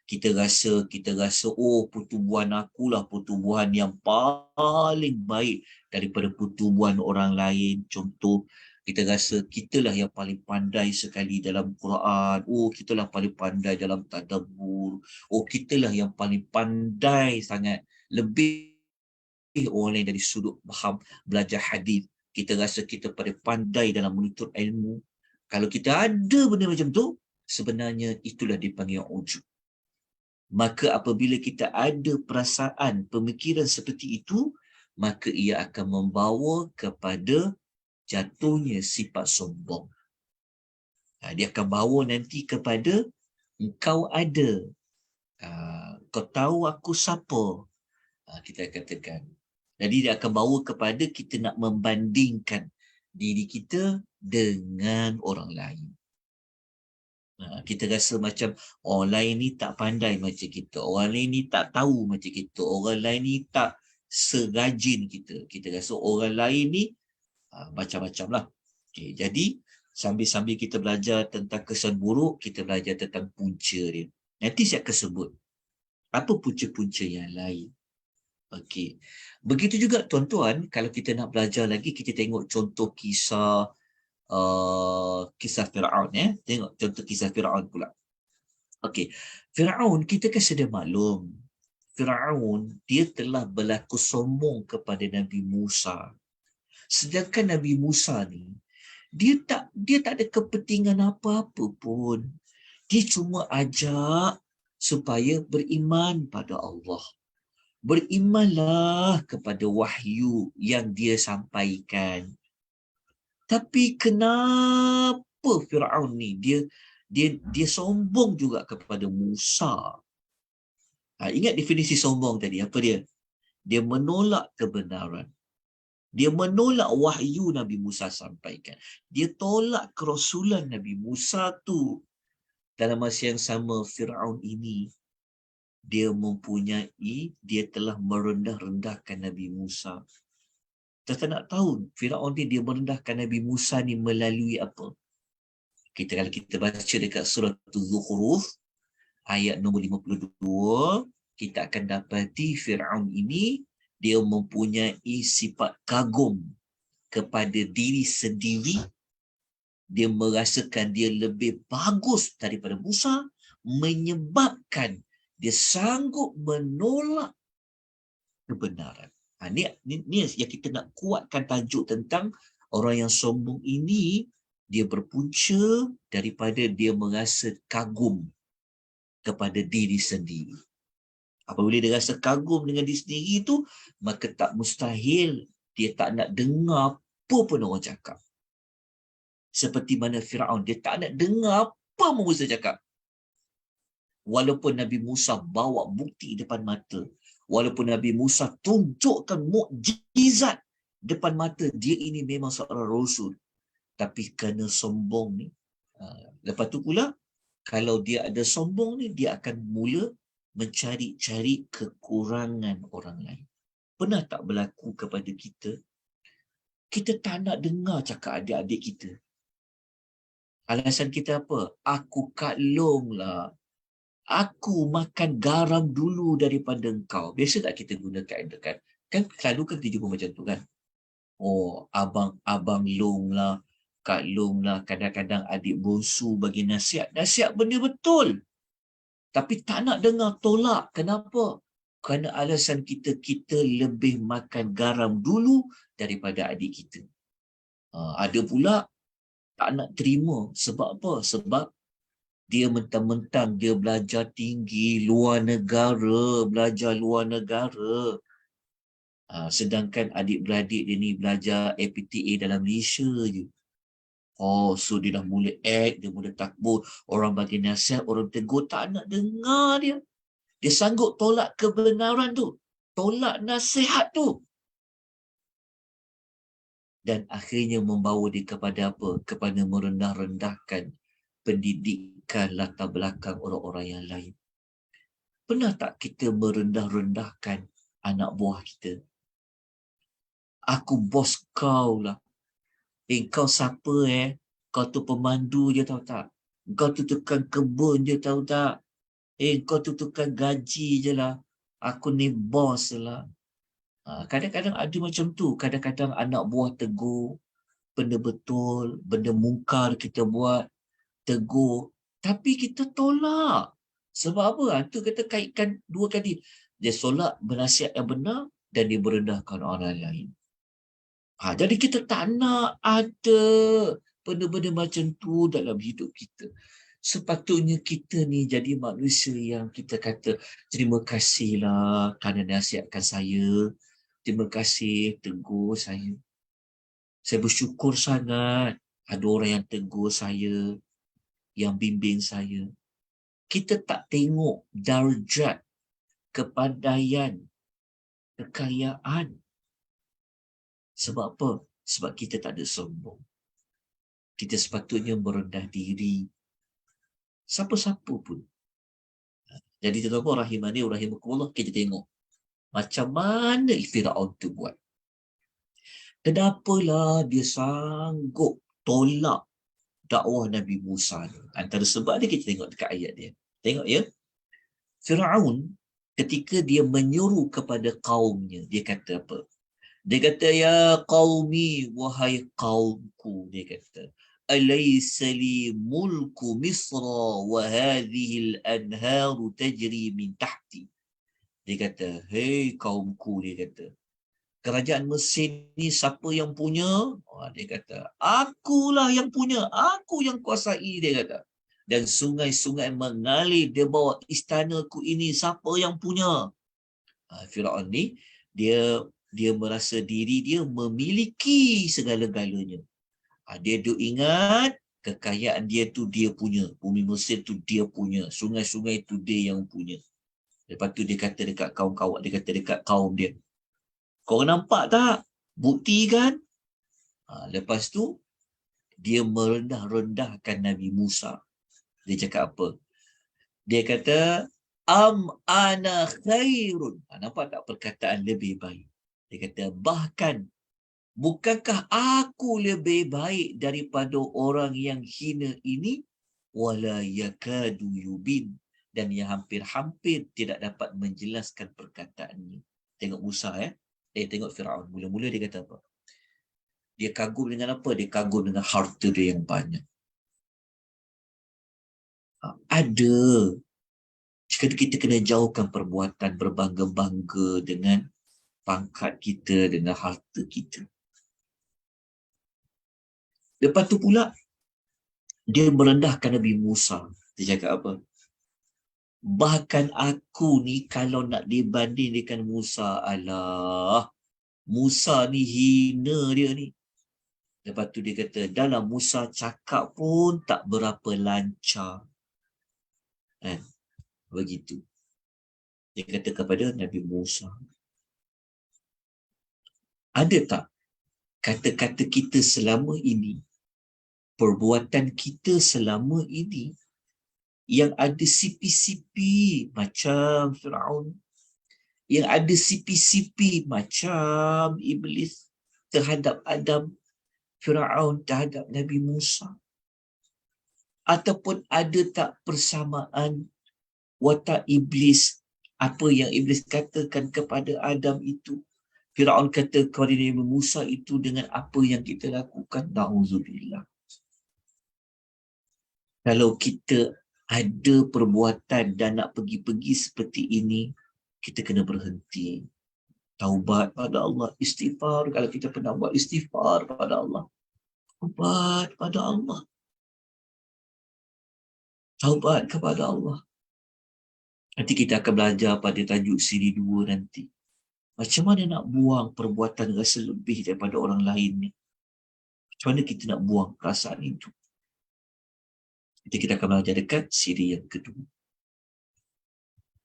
kita rasa oh, pertubuhan akulah pertubuhan yang paling baik daripada pertubuhan orang lain, contoh, kita rasa kitalah yang paling pandai sekali dalam Quran. Oh, kitalah paling pandai dalam tadabbur. Oh, kitalah yang paling pandai sangat. Lebih orang lain dari sudut faham belajar hadis. Kita rasa kita paling pandai dalam menuntut ilmu. Kalau kita ada benda macam tu, sebenarnya itulah dipanggil ujub. Maka apabila kita ada perasaan, pemikiran seperti itu, maka ia akan membawa kepada jatuhnya sifat sombong. Dia akan bawa nanti kepada engkau ada. Kau tahu aku siapa? Kita katakan. Jadi dia akan bawa kepada kita nak membandingkan diri kita dengan orang lain. Kita rasa macam orang lain ni tak pandai macam kita. Orang lain ni tak tahu macam kita. Orang lain ni tak serajin kita. Kita rasa orang lain ni macam-macam lah. Okay, jadi sambil-sambil kita belajar tentang kesan buruk, kita belajar tentang punca dia. Nanti saya akan sebut apa punca-punca yang lain. Okey. Begitu juga tuan-tuan, kalau kita nak belajar lagi, kita tengok contoh kisah kisah Firaun ya. Tengok contoh kisah Firaun pula. Okey. Firaun kita kan sedia maklum. Firaun dia telah berlaku sombong kepada Nabi Musa. Sedangkan Nabi Musa ni dia tak ada kepentingan apa-apa pun. Dia cuma ajak supaya beriman pada Allah. Berimanlah kepada wahyu yang dia sampaikan. Tapi kenapa Firaun ni dia sombong juga kepada Musa? Ingat definisi sombong tadi apa dia? Dia menolak kebenaran. Dia menolak wahyu Nabi Musa sampaikan. Dia tolak kerasulan Nabi Musa tu. Dalam masa yang sama Firaun ini dia telah merendah-rendahkan Nabi Musa. Kita nak tahu Firaun dia merendahkan Nabi Musa ni melalui apa? Kalau kita baca dekat surah Az-Zukhruf ayat nombor 52, kita akan dapati Firaun ini dia mempunyai sifat kagum kepada diri sendiri. Dia merasakan dia lebih bagus daripada Musa, menyebabkan dia sanggup menolak kebenaran. Ni yang kita nak kuatkan tajuk tentang orang yang sombong ini. Dia berpunca daripada dia merasa kagum kepada diri sendiri. Apabila dia rasa kagum dengan diri sendiri itu, maka tak mustahil dia tak nak dengar apa pun orang cakap. Seperti mana Firaun, dia tak nak dengar apa Musa cakap. Walaupun Nabi Musa bawa bukti depan mata, walaupun Nabi Musa tunjukkan mukjizat depan mata, dia ini memang seorang rasul, tapi kerana sombong ni, lepas tu pula kalau dia ada sombong ni, dia akan mula mencari-cari kekurangan orang lain. Pernah tak berlaku kepada kita? Kita tak nak dengar cakap adik-adik kita. Alasan kita apa? Aku Kak Long lah. Aku makan garam dulu daripada engkau. Biasa tak kita gunakan dekat? Kan selalu kan kita jumpa macam tu kan? Oh, abang Long lah, Kak Long lah. Kadang-kadang adik bongsu bagi nasihat. Nasihat benda betul. Tapi tak nak dengar tolak. Kenapa? Kerana alasan kita lebih makan garam dulu daripada adik kita. Ada pula tak nak terima. Sebab apa? Sebab dia mentang-mentang dia belajar tinggi luar negara, belajar luar negara. Sedangkan adik-beradik dia ni belajar APTA dalam Malaysia je. So dia dah mula act, dia mula takbur, orang bagi nasihat, orang tegur, tak nak dengar dia. Dia sanggup tolak kebenaran tu, tolak nasihat tu. Dan akhirnya membawa dia kepada apa? Kepada merendah-rendahkan pendidikan latar belakang orang-orang yang lain. Pernah tak kita merendah-rendahkan anak buah kita? Aku bos kau lah. Kau siapa Kau tu pemandu je tahu tak? Kau tu tukang kebun je tahu tak? Kau tu tukang gaji je lah. Aku ni bos lah. Kadang-kadang ada macam tu. Kadang-kadang anak buah tegur. Benda betul, benda mungkar kita buat. Tegur. Tapi kita tolak. Sebab apa? Itu kita kaitkan dua kali. Dia tolak bernasihat yang benar dan dia merendahkan orang lain. Jadi kita tak nak ada benda-benda macam tu dalam hidup kita. Sepatutnya kita ni jadi manusia yang kita kata terima kasihlah kerana nasihatkan saya. terima kasih tegur saya. Saya bersyukur sangat ada orang yang tegur saya, yang bimbing saya. Kita tak tengok darjat, kepandaian, kekayaan. Sebab apa? Sebab kita tak ada sombong. Kita sepatutnya merendah diri. Siapa-siapa pun. Jadi tuan-tuan rahimani wa rahimakumullah, kita tengok macam mana Firaun tu buat. Kenapalah dia sanggup tolak dakwah Nabi Musa ni? Antara sebab dia kita tengok dekat ayat dia. Tengok ya. Firaun ketika dia menyuruh kepada kaumnya, dia kata apa? Dia kata, ya qaumi, wahai kaumku, dia kata, alaysa li mulku Misra wa hadhihi al-anharu tajri min tahti. Dia kata, hei kaumku, dia kata, kerajaan Mesir ni siapa yang punya? Dia kata, akulah yang punya, aku yang kuasai, dia kata. Dan sungai-sungai mengalir di bawah istanaku ini, siapa yang punya? Firaun ni, dia merasa diri dia memiliki segala-galanya. Dia duk ingat kekayaan dia tu dia punya, bumi Mesir tu dia punya, sungai-sungai tu dia yang punya. Lepas tu dia kata dekat kaum-kawan, dia kata dekat kaum dia, korang nampak tak? Bukti kan? Lepas tu dia merendah-rendahkan Nabi Musa. Dia cakap apa? Dia kata, am ana khairun. Nampak tak perkataan lebih baik? Dia kata, bahkan bukankah aku lebih baik daripada orang yang hina ini? Wala yakadu yubin. Dan yang hampir-hampir tidak dapat menjelaskan perkataannya. Tengok Musa tengok Firaun. Mula-mula dia kata apa? Dia kagum dengan apa? Dia kagum dengan harta dia yang banyak. Ada. Kita kena jauhkan perbuatan berbangga-bangga dengan pangkat kita, dengan harta kita. Lepas tu pula, dia merendahkan Nabi Musa. Dia cakap apa? Bahkan aku ni kalau nak dibanding dengan Musa, alah, Musa ni hina dia ni. Lepas tu dia kata, dalam Musa cakap pun tak berapa lancar. Begitu. Dia kata kepada Nabi Musa. Ada tak kata-kata kita selama ini, perbuatan kita selama ini, yang ada sipi-sipi macam Firaun, yang ada sipi-sipi macam Iblis terhadap Adam, Firaun terhadap Nabi Musa? Ataupun ada tak persamaan watak Iblis, apa yang Iblis katakan kepada Adam itu, Firaun kata kepada Nabi Musa itu dengan apa yang kita lakukan? Na'udzubillah. Kalau kita ada perbuatan dan nak pergi-pergi seperti ini, kita kena berhenti. Taubat pada Allah, istighfar. Kalau kita pernah buat istighfar pada Allah, taubat pada Allah, taubat kepada Allah. Nanti kita akan belajar pada tajuk siri 2 nanti. Macam mana nak buang perbuatan rasa lebih daripada orang lain ni? Macam mana kita nak buang perasaan itu? Nanti kita akan belajar dekat siri yang kedua.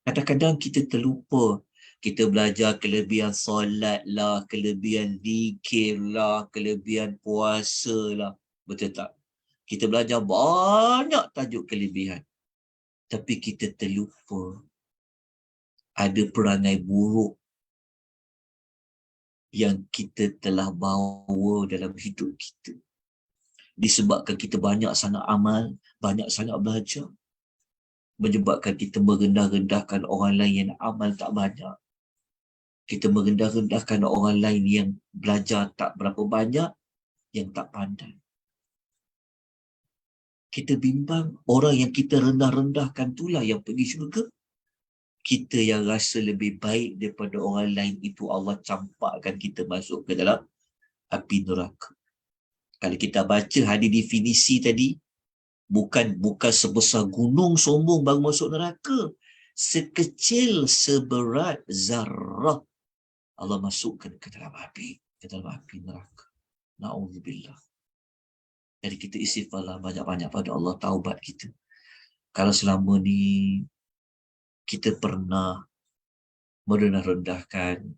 Kadang-kadang kita terlupa. Kita belajar kelebihan solat lah, kelebihan zikir lah, kelebihan puasa lah. Betul tak? Kita belajar banyak tajuk kelebihan. Tapi kita terlupa ada perangai buruk yang kita telah bawa dalam hidup kita. Disebabkan kita banyak sangat amal, banyak sangat belajar, menyebabkan kita merendah-rendahkan orang lain yang amal tak banyak. Kita merendah-rendahkan orang lain yang belajar tak berapa banyak, yang tak pandai. Kita bimbang orang yang kita rendah-rendahkan itulah yang pergi syurga. Kita yang rasa lebih baik daripada orang lain itu, Allah campakkan kita masuk ke dalam api neraka. Kalau kita baca hadis definisi tadi, bukan sebesar gunung sombong baru masuk neraka. Sekecil seberat zarah. Allah masukkan ke dalam api neraka. Na'udzubillah. Jadi kita istighfarlah banyak-banyak pada Allah, taubat kita. Kalau selama ni kita pernah merendah-rendahkan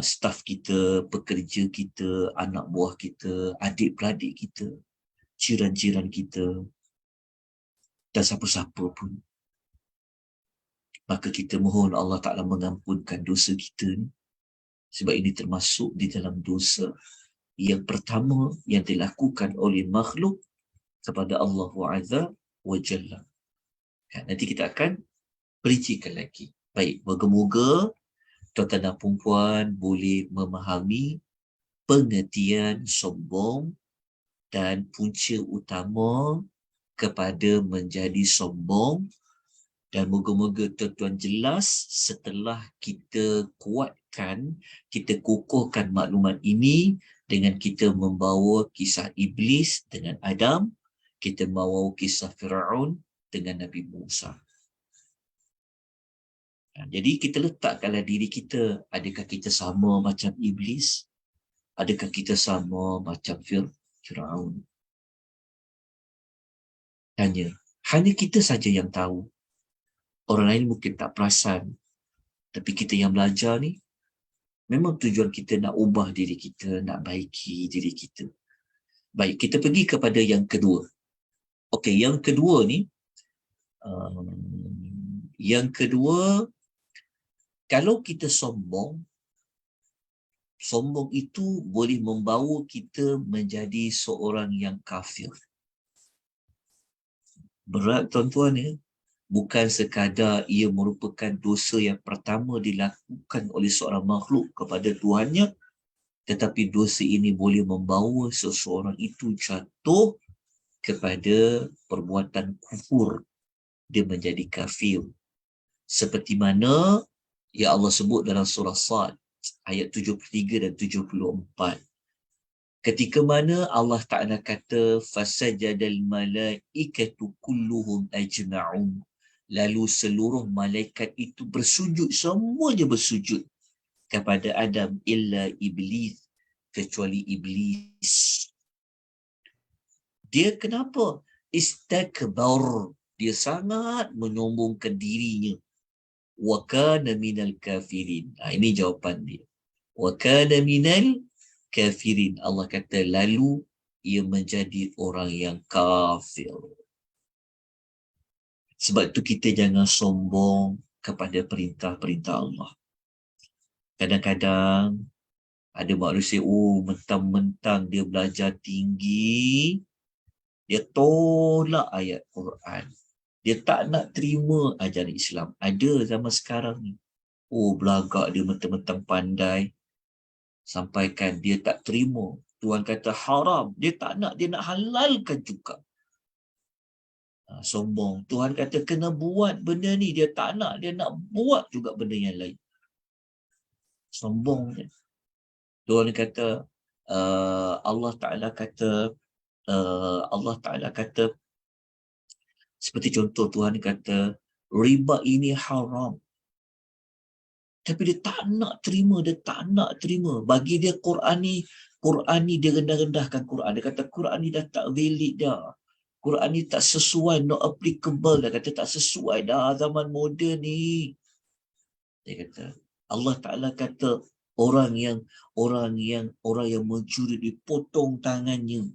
staf kita, pekerja kita, anak buah kita, adik-beradik kita, jiran-jiran kita, dan siapa-siapa pun, maka kita mohon Allah Ta'ala mengampunkan dosa kita ni. Sebab ini termasuk di dalam dosa yang pertama yang dilakukan oleh makhluk kepada Allah Azza wa Jalla. Nanti kita akan perincikan lagi. Baik, moga-moga tuan-tuan dan puan boleh memahami pengertian sombong dan punca utama kepada menjadi sombong, dan moga-moga tuan-tuan jelas setelah kita kuatkan, kita kukuhkan maklumat ini dengan kita membawa kisah Iblis dengan Adam, kita membawa kisah Firaun dengan Nabi Musa. Jadi kita letakkanlah diri kita, adakah kita sama macam Iblis? Adakah kita sama macam Firaun? Hanya kita saja yang tahu. Orang lain mungkin tak perasan. Tapi kita yang belajar ni, memang tujuan kita nak ubah diri kita, nak baiki diri kita. Baik, kita pergi kepada yang kedua. Okey, yang kedua ni, kalau kita sombong itu boleh membawa kita menjadi seorang yang kafir. Berat tuan-tuan ya. Bukan sekadar ia merupakan dosa yang pertama dilakukan oleh seorang makhluk kepada Tuhannya, tetapi dosa ini boleh membawa seseorang itu jatuh kepada perbuatan kufur. Dia menjadi kafir. Seperti mana ya Allah sebut dalam surah Sad ayat 73 dan 74. Ketika mana Allah Ta'ala kata fasajadal malaikatu kulluhum ajma'un. Lalu seluruh malaikat itu bersujud, semuanya bersujud kepada Adam illa Iblis, kecuali Iblis. Dia kenapa? Istakbar. Dia sangat menyombongkan dirinya. Wa kana minal kafirin. Ini jawapan dia. Wa kana minal kafirin. Allah kata lalu ia menjadi orang yang kafir. Sebab itu kita jangan sombong kepada perintah-perintah Allah. Kadang-kadang ada manusia, mentang-mentang dia belajar tinggi, dia tolak ayat Quran. Dia tak nak terima ajaran Islam. Ada zaman sekarang ni. Belagak dia mentang-mentang pandai. Sampaikan dia tak terima. Tuhan kata haram. Dia tak nak, dia nak halalkan juga. Sombong. Tuhan kata kena buat benda ni. Dia tak nak, dia nak buat juga benda yang lain. Sombong. Tuhan kata, Allah Ta'ala kata, seperti contoh Tuhan kata, riba ini haram. Tapi dia tak nak terima, Bagi dia Quran ni dia rendah-rendahkan Quran. Dia kata Quran ni dah tak valid dah. Quran ni tak sesuai, not applicable. Dia kata tak sesuai dah zaman moden ni. Dia kata, Allah Ta'ala kata orang yang mencuri dipotong tangannya.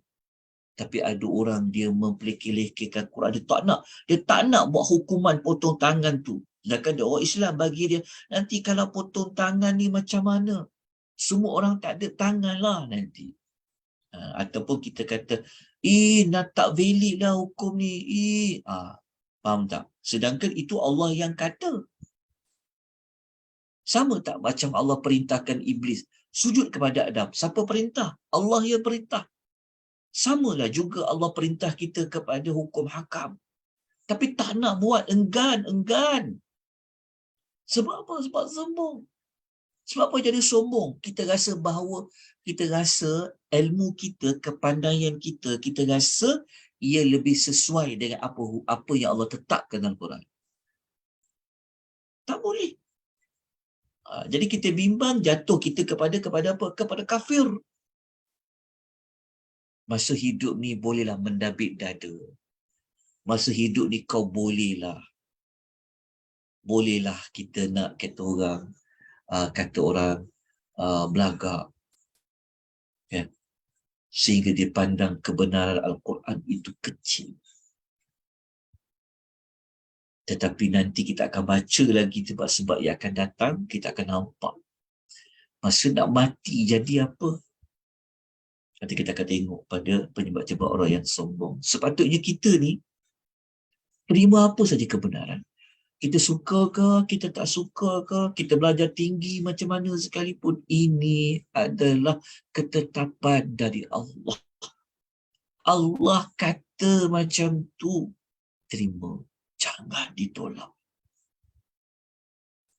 Tapi ada orang dia memperlekeh-lekehkan Quran. Dia tak nak buat hukuman potong tangan tu. Sedangkan dia orang Islam, bagi dia, nanti kalau potong tangan ni macam mana? Semua orang tak ada tangan lah nanti. Ataupun kita kata, nak tak valid lah hukum ni. Faham tak? Sedangkan itu Allah yang kata. Sama tak macam Allah perintahkan Iblis sujud kepada Adam? Siapa perintah? Allah yang perintah. Samalah juga Allah perintah kita kepada hukum hakam. Tapi tak nak buat, enggan. Sebab apa? Sebab sombong. Sebab apa jadi sombong? Kita rasa ilmu kita, kepandaian kita rasa ia lebih sesuai dengan apa yang Allah tetapkan dalam Quran. Tak boleh. Jadi kita bimbang jatuh kita kepada apa? Kepada kafir. Masa hidup ni bolehlah mendabik dada. Masa hidup ni kau bolehlah kita nak kata orang belagak, kan? Sehingga dia pandang kebenaran Al-Quran itu kecil. Tetapi nanti kita akan baca lagi sebab yang akan datang, kita akan nampak masa nak mati jadi apa. Nanti kita akan tengok pada penyebab-penyebab orang yang sombong. Sepatutnya kita ni terima apa saja kebenaran. Kita suka ke, kita tak suka ke, kita belajar tinggi macam mana sekalipun, ini adalah ketetapan dari Allah. Allah kata macam tu, terima. Jangan ditolak.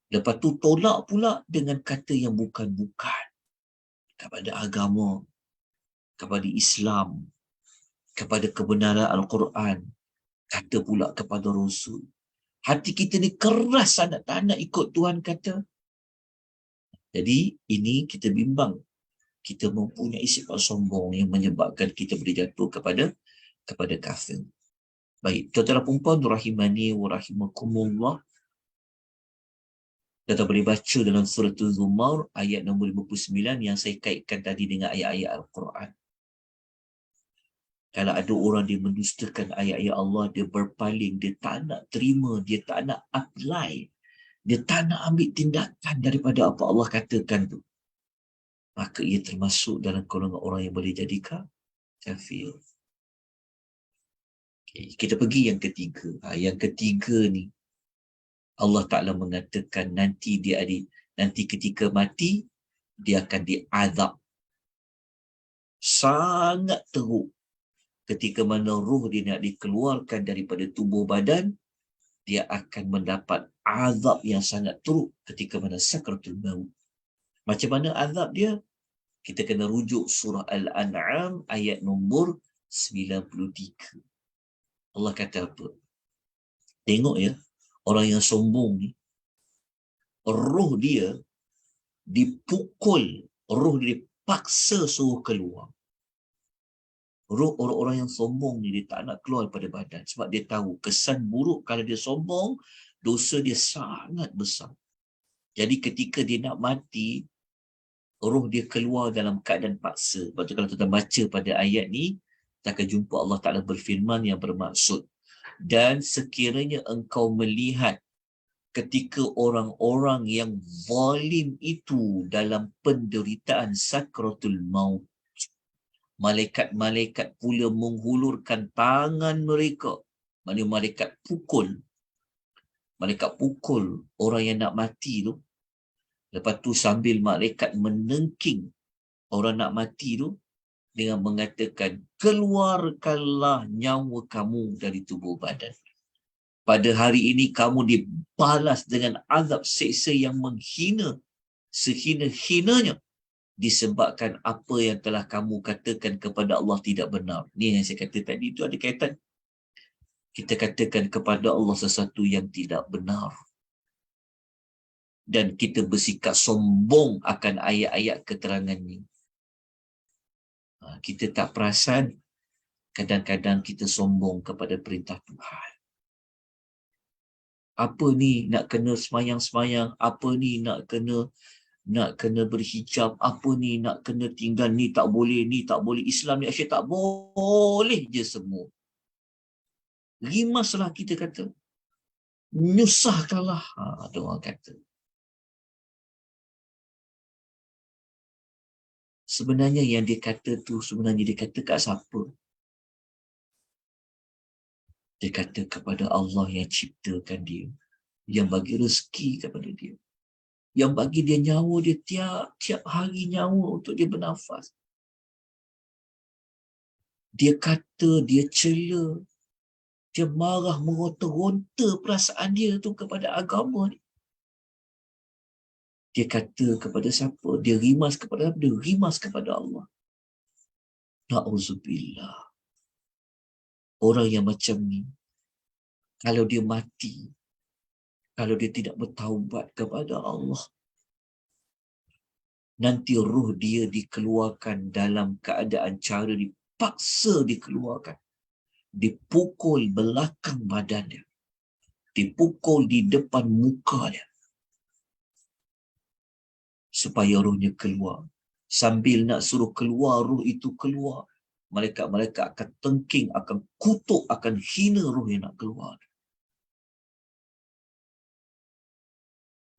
Lepas tu tolak pula dengan kata yang bukan-bukan. Kepada agama, kepada Islam, kepada kebenaran Al-Quran, kata pula kepada Rasul. Hati kita ni keras sangat, tak nak ikut Tuhan kata. Jadi ini kita bimbang. Kita mempunyai sifat sombong yang menyebabkan kita boleh jatuh kepada kafir. Baik, tuan-tuan perempuan rahimani wa rahimakumullah. Kita boleh baca dalam surah Az-Zumar ayat nombor 59 yang saya kaitkan tadi dengan ayat-ayat Al-Quran. Kalau ada orang dia mendustakan ayat-ayat Allah, dia berpaling, dia tak nak terima, dia tak nak apply, dia tak nak ambil tindakan daripada apa Allah katakan tu, maka ia termasuk dalam golongan orang yang boleh jadi kafir. Okay, kita pergi yang ketiga. Yang ketiga ni, Allah Ta'ala mengatakan nanti ketika mati, dia akan diazab. Sangat teruk. Ketika mana roh dia nak dikeluarkan daripada tubuh badan, dia akan mendapat azab yang sangat teruk ketika mana sakratul maut. Macam mana azab dia? Kita kena rujuk surah Al-An'am ayat nombor 93. Allah kata apa? Tengok ya, orang yang sombong ni, roh dia dipukul, roh dia dipaksa suruh keluar. Roh orang-orang yang sombong ni, dia tak nak keluar daripada badan. Sebab dia tahu kesan buruk kalau dia sombong, dosa dia sangat besar. Jadi ketika dia nak mati, roh dia keluar dalam keadaan paksa. Sebab tu kalau kita baca pada ayat ni, kita akan jumpa Allah Ta'ala berfirman yang bermaksud, dan sekiranya engkau melihat ketika orang-orang yang zalim itu dalam penderitaan sakratul maut, malaikat-malaikat pula menghulurkan tangan mereka. Mana malaikat pukul orang yang nak mati tu. Lepas tu sambil malaikat menengking orang nak mati tu dengan mengatakan, keluarkanlah nyawa kamu dari tubuh badan. Pada hari ini kamu dibalas dengan azab seksa yang menghina, sehina-hinanya, disebabkan apa yang telah kamu katakan kepada Allah tidak benar. Ni yang saya kata tadi, itu ada kaitan. Kita katakan kepada Allah sesuatu yang tidak benar. Dan kita bersikap sombong akan ayat-ayat keterangan ni. Kita tak perasan, kadang-kadang kita sombong kepada perintah Tuhan. Apa ni nak kena semayang-semayang, apa ni nak kena berhijab, apa ni nak kena tinggal, ni tak boleh, Islam ni asyik tak boleh je semua. Rimaslah kita kata. Nyusahkanlah. Ada orang kata. Sebenarnya yang dia kata tu, sebenarnya dia kata kat siapa? Dia kata kepada Allah yang ciptakan dia, yang bagi rezeki kepada dia, yang bagi dia nyawa dia tiap hari nyawa untuk dia bernafas. Dia kata, dia cela, dia marah, meronta-ronta perasaan dia tu kepada agama ni. Dia kata kepada siapa? Dia rimas kepada apa? Dia rimas kepada Allah. Na'udzubillah. Orang yang macam ni, kalau dia mati, kalau dia tidak bertaubat kepada Allah, nanti ruh dia dikeluarkan dalam keadaan cara dipaksa dikeluarkan. Dipukul belakang badannya. Dipukul di depan mukanya. Supaya ruhnya keluar. Sambil nak suruh keluar, ruh itu keluar. Malaikat-malaikat akan tengking, akan kutuk, akan hina ruh yang nak keluar.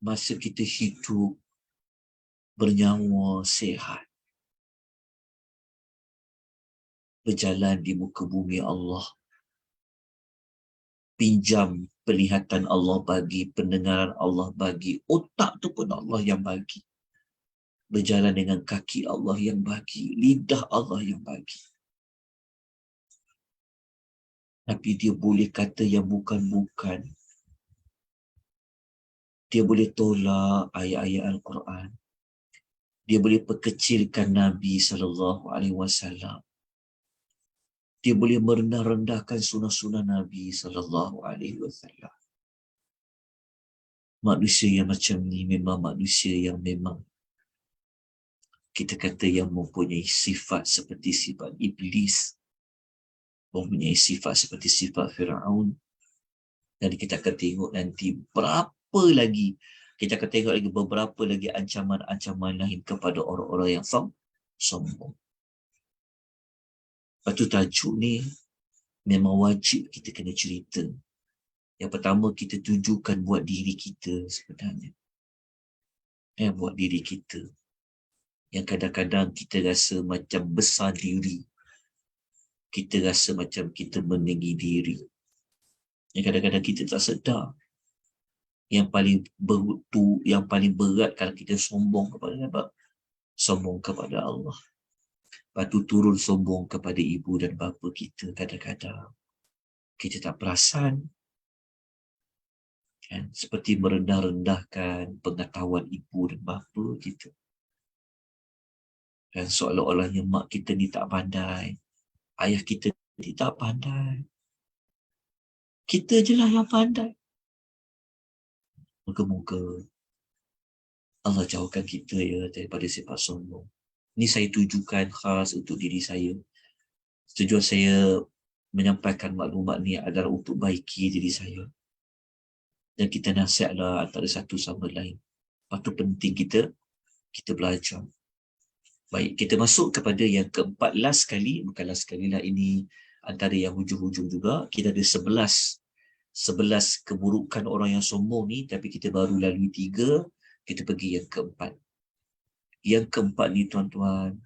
Masa kita hidup bernyawa sehat, berjalan di muka bumi Allah, pinjam penglihatan Allah bagi, pendengaran Allah bagi, otak tu pun Allah yang bagi. Berjalan dengan kaki Allah yang bagi, lidah Allah yang bagi. Tapi dia boleh kata yang bukan-bukan. Dia boleh tolak ayat-ayat Al-Quran. Dia boleh perkecilkan Nabi SAW. Dia boleh merendah-rendahkan sunah-sunah Nabi SAW. Manusia yang macam ni memang manusia yang memang kita kata yang mempunyai sifat seperti sifat Iblis, mempunyai sifat seperti sifat Fir'aun. Dan kita akan tengok nanti berapa lagi, kita akan tengok lagi beberapa lagi ancaman-ancaman lain kepada orang-orang yang sombong. Lepas tu tajuk ni memang wajib kita kena cerita. Yang pertama kita tujukan buat diri kita sebenarnya. Buat diri kita. Yang kadang-kadang kita rasa macam besar diri. Kita rasa macam kita meninggi diri. Yang kadang-kadang kita tak sedar. Yang paling berat kalau kita sombong kepada apa? Sombong kepada Allah. Lepas tu turun sombong kepada ibu dan bapa kita kadang-kadang. Kita tak perasan. Kan? Seperti merendah-rendahkan pengetahuan ibu dan bapa kita. Dan seolah-olahnya mak kita ni tak pandai. Ayah kita ni tak pandai. Kita je lah yang pandai. Moga-moga Allah jauhkan kita daripada sifat sombong. Ini saya tujukan khas untuk diri saya. Tujuan saya menyampaikan maklumat ni adalah untuk baiki diri saya. Dan kita nasihatlah antara satu sama lain. Lepas tu penting kita belajar. Baik, kita masuk kepada yang keempat, last sekali. Bukan last sekali lah, ini antara yang hujung-hujung juga. Kita ada 11 keburukan orang yang sombong ni, tapi kita baru lalui 3, kita pergi yang keempat. Yang keempat ni tuan-tuan,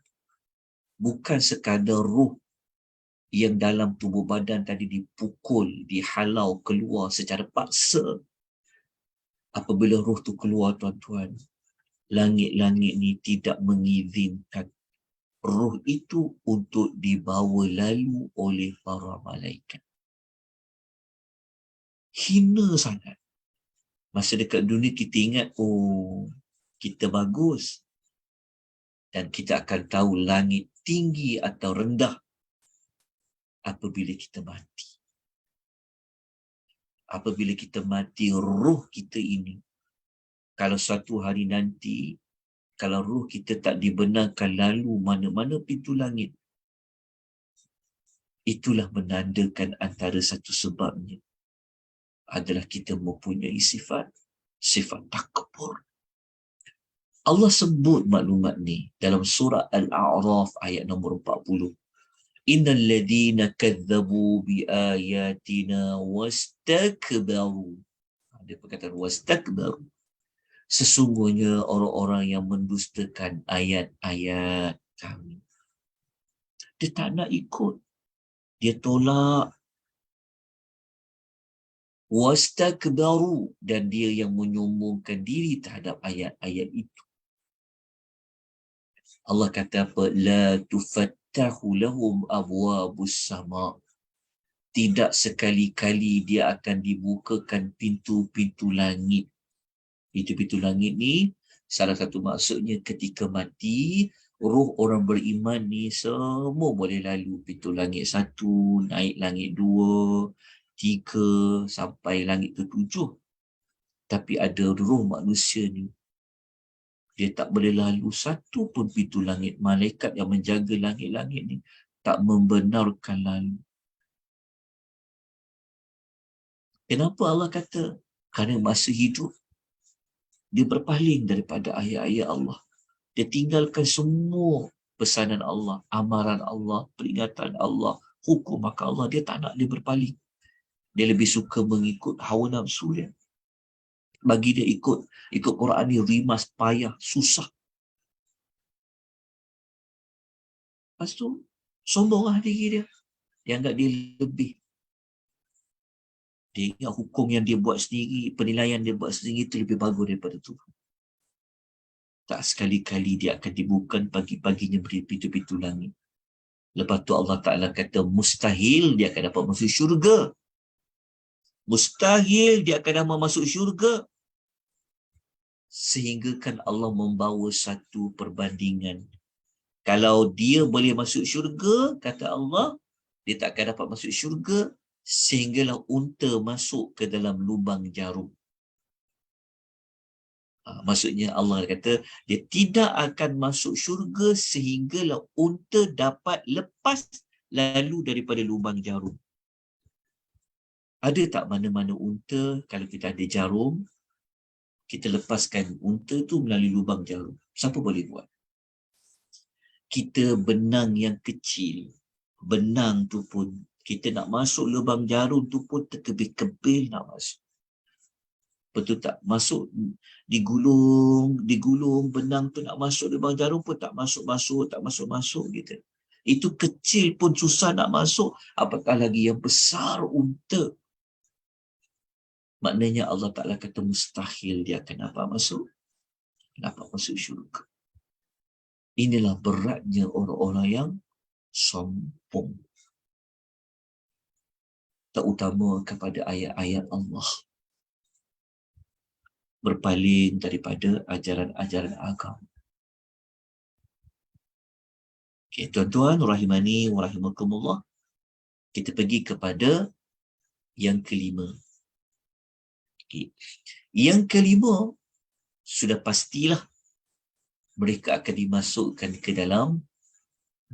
bukan sekadar ruh yang dalam tubuh badan tadi dipukul, dihalau keluar secara paksa. Apabila ruh tu keluar tuan-tuan, langit-langit ni tidak mengizinkan ruh itu untuk dibawa lalu oleh para malaikat. Hina sangat. Masa dekat dunia kita ingat, oh, kita bagus. Dan kita akan tahu langit tinggi atau rendah apabila kita mati. Apabila kita mati, ruh kita ini, kalau suatu hari nanti, kalau ruh kita tak dibenarkan lalu mana-mana pintu langit, itulah menandakan antara satu sebabnya adalah kita mempunyai sifat takabur. Allah sebut maklumat ni dalam surah Al-A'raf ayat nombor 40. Innal ladhina kadzabu bi ayatina wastakbaru. Ada perkataan wastakbaru. Sesungguhnya orang-orang yang mendustakan ayat-ayat kami. Dia tak nak ikut. Dia tolak. Wastakbaru. Dan dia yang menyombongkan diri terhadap ayat-ayat itu. Allah kata apa? La tufattahu lahum abwabus sama. Tidak sekali-kali dia akan dibukakan pintu-pintu langit. Pintu-pintu langit ni, salah satu maksudnya ketika mati, ruh orang beriman ni semua boleh lalu pintu langit 1, naik langit 2, 3, sampai langit ke 7. Tapi ada ruh manusia ni, Dia tak boleh lalu satu pun pintu langit. Malaikat yang menjaga langit-langit ni tak membenarkan lalu. Kenapa Allah kata? Kerana masa hidup, dia berpaling daripada ayat-ayat Allah. Dia tinggalkan semua pesanan Allah, amaran Allah, peringatan Allah, hukum maka Allah. Dia tak nak dia berpaling. Dia lebih suka mengikut hawa nafsu dia. Bagi dia ikut Quran ni rimas, payah, susah. Lepas tu, sombonglah diri dia. Dia anggap dia lebih. Dia ingat hukum yang dia buat sendiri, penilaian dia buat sendiri itu lebih bagus daripada tu. Tak sekali-kali dia akan dibuka pagi-paginya beri pintu-pintu langit. Lepas tu Allah Ta'ala kata mustahil dia akan dapat masuk syurga. Mustahil dia akan dapat masuk syurga. Sehingga kan Allah membawa satu perbandingan. Kalau dia boleh masuk syurga, kata Allah, dia tak akan dapat masuk syurga sehinggalah unta masuk ke dalam lubang jarum. Maksudnya Allah kata dia tidak akan masuk syurga sehinggalah unta dapat lepas lalu daripada lubang jarum. Ada tak mana-mana unta kalau kita ada jarum, kita lepaskan unta tu melalui lubang jarum? Siapa boleh buat? Kita benang yang kecil, benang tu pun kita nak masuk lubang jarum tu pun terkebil-kebil nak masuk. Betul tak? Masuk, digulung benang tu nak masuk lubang jarum pun tak masuk gitu. Itu kecil pun susah nak masuk, apatah lagi yang besar unta. Maknanya Allah Ta'ala kata mustahil dia akan dapat masuk syurga. Inilah beratnya orang-orang yang sombong, terutama kepada ayat-ayat Allah, berpaling daripada ajaran-ajaran agama. Okay, tuan-tuan rahimani wa rahimakumullah, kita pergi kepada yang kelima. Okay. Yang kelima, sudah pastilah mereka akan dimasukkan ke dalam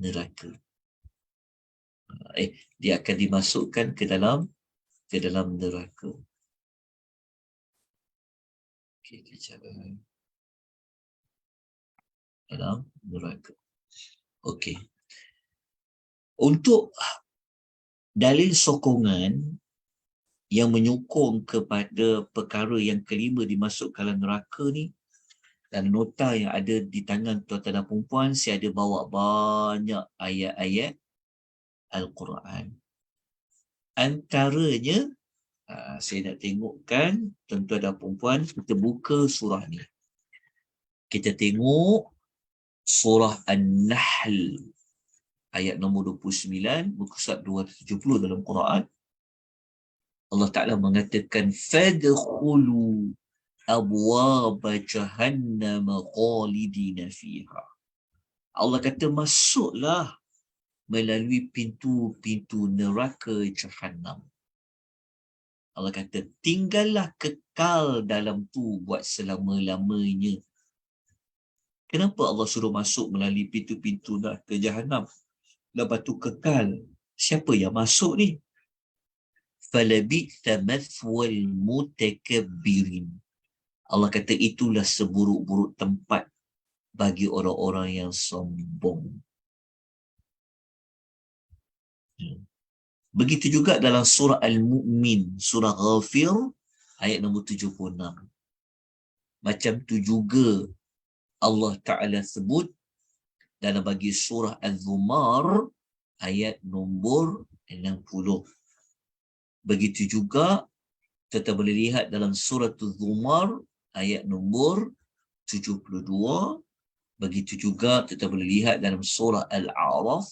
neraka. Dia akan dimasukkan ke dalam neraka. Okay, kejap. Dalam neraka. Okey. Untuk dalil sokongan yang menyokong kepada perkara yang kelima dimasukkan dalam neraka ni, dan nota yang ada di tangan tuan-tuan dan perempuan, saya ada bawa banyak ayat-ayat Al-Quran. Antaranya, saya nak tengokkan tuan-tuan dan perempuan, kita buka surah ni. Kita tengok surah An-Nahl, ayat nombor 29, muka surat 270 dalam Quran. Allah Ta'ala mengatakan, fadkhulu abwaba jahannam khalidina fiha. Allah kata, masuklah melalui pintu-pintu neraka Jahannam. Allah kata, tinggallah kekal dalam tu buat selama-lamanya. Kenapa Allah suruh masuk melalui pintu-pintu neraka Jahannam? Lepas tu kekal. Siapa yang masuk ni? Falabitha mathwal mutakabbirin. Allah kata, itulah seburuk-buruk tempat bagi orang-orang yang sombong. Begitu juga dalam surah Al-Mu'min, surah Ghafir, ayat nombor 76. Macam tu juga Allah Ta'ala sebut dalam bagi surah Al-Zumar, ayat nombor 60. Begitu juga kita boleh lihat dalam surah Al-Zumar, ayat nombor 72. Begitu juga kita boleh lihat dalam surah Al-A'raf,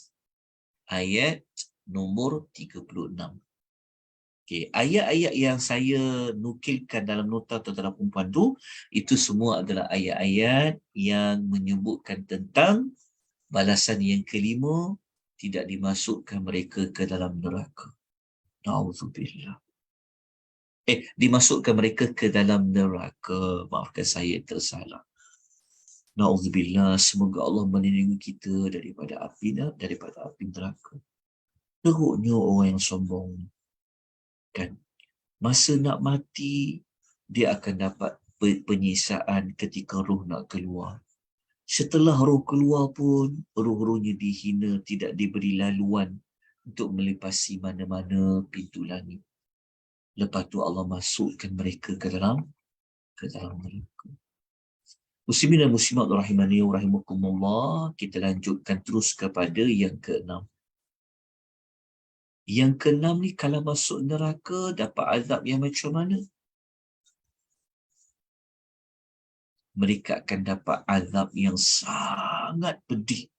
ayat nombor 36. Okay, ayat-ayat yang saya nukilkan dalam nota tuan-tuan perempuan tu, itu semua adalah ayat-ayat yang menyebutkan tentang balasan yang kelima, tidak dimasukkan mereka ke dalam neraka. Na'udzubillah. Dimasukkan mereka ke dalam neraka. Maafkan saya tersalah. Na'udzubillah, semoga Allah melindungi kita daripada api neraka. Teruknya orang yang sombong kan. Masa nak mati, dia akan dapat penyiksaan ketika roh nak keluar. Setelah roh keluar pun, roh-rohnya dihina, tidak diberi laluan untuk melipasi mana-mana pintu langit. Lepas tu Allah masukkan mereka ke dalam neraka. Muslimin dan muslimat rahimani wa rahimakumullah, kita lanjutkan terus kepada yang keenam. Yang keenam ni kalau masuk neraka dapat azab yang macam mana? Mereka akan dapat azab yang sangat pedih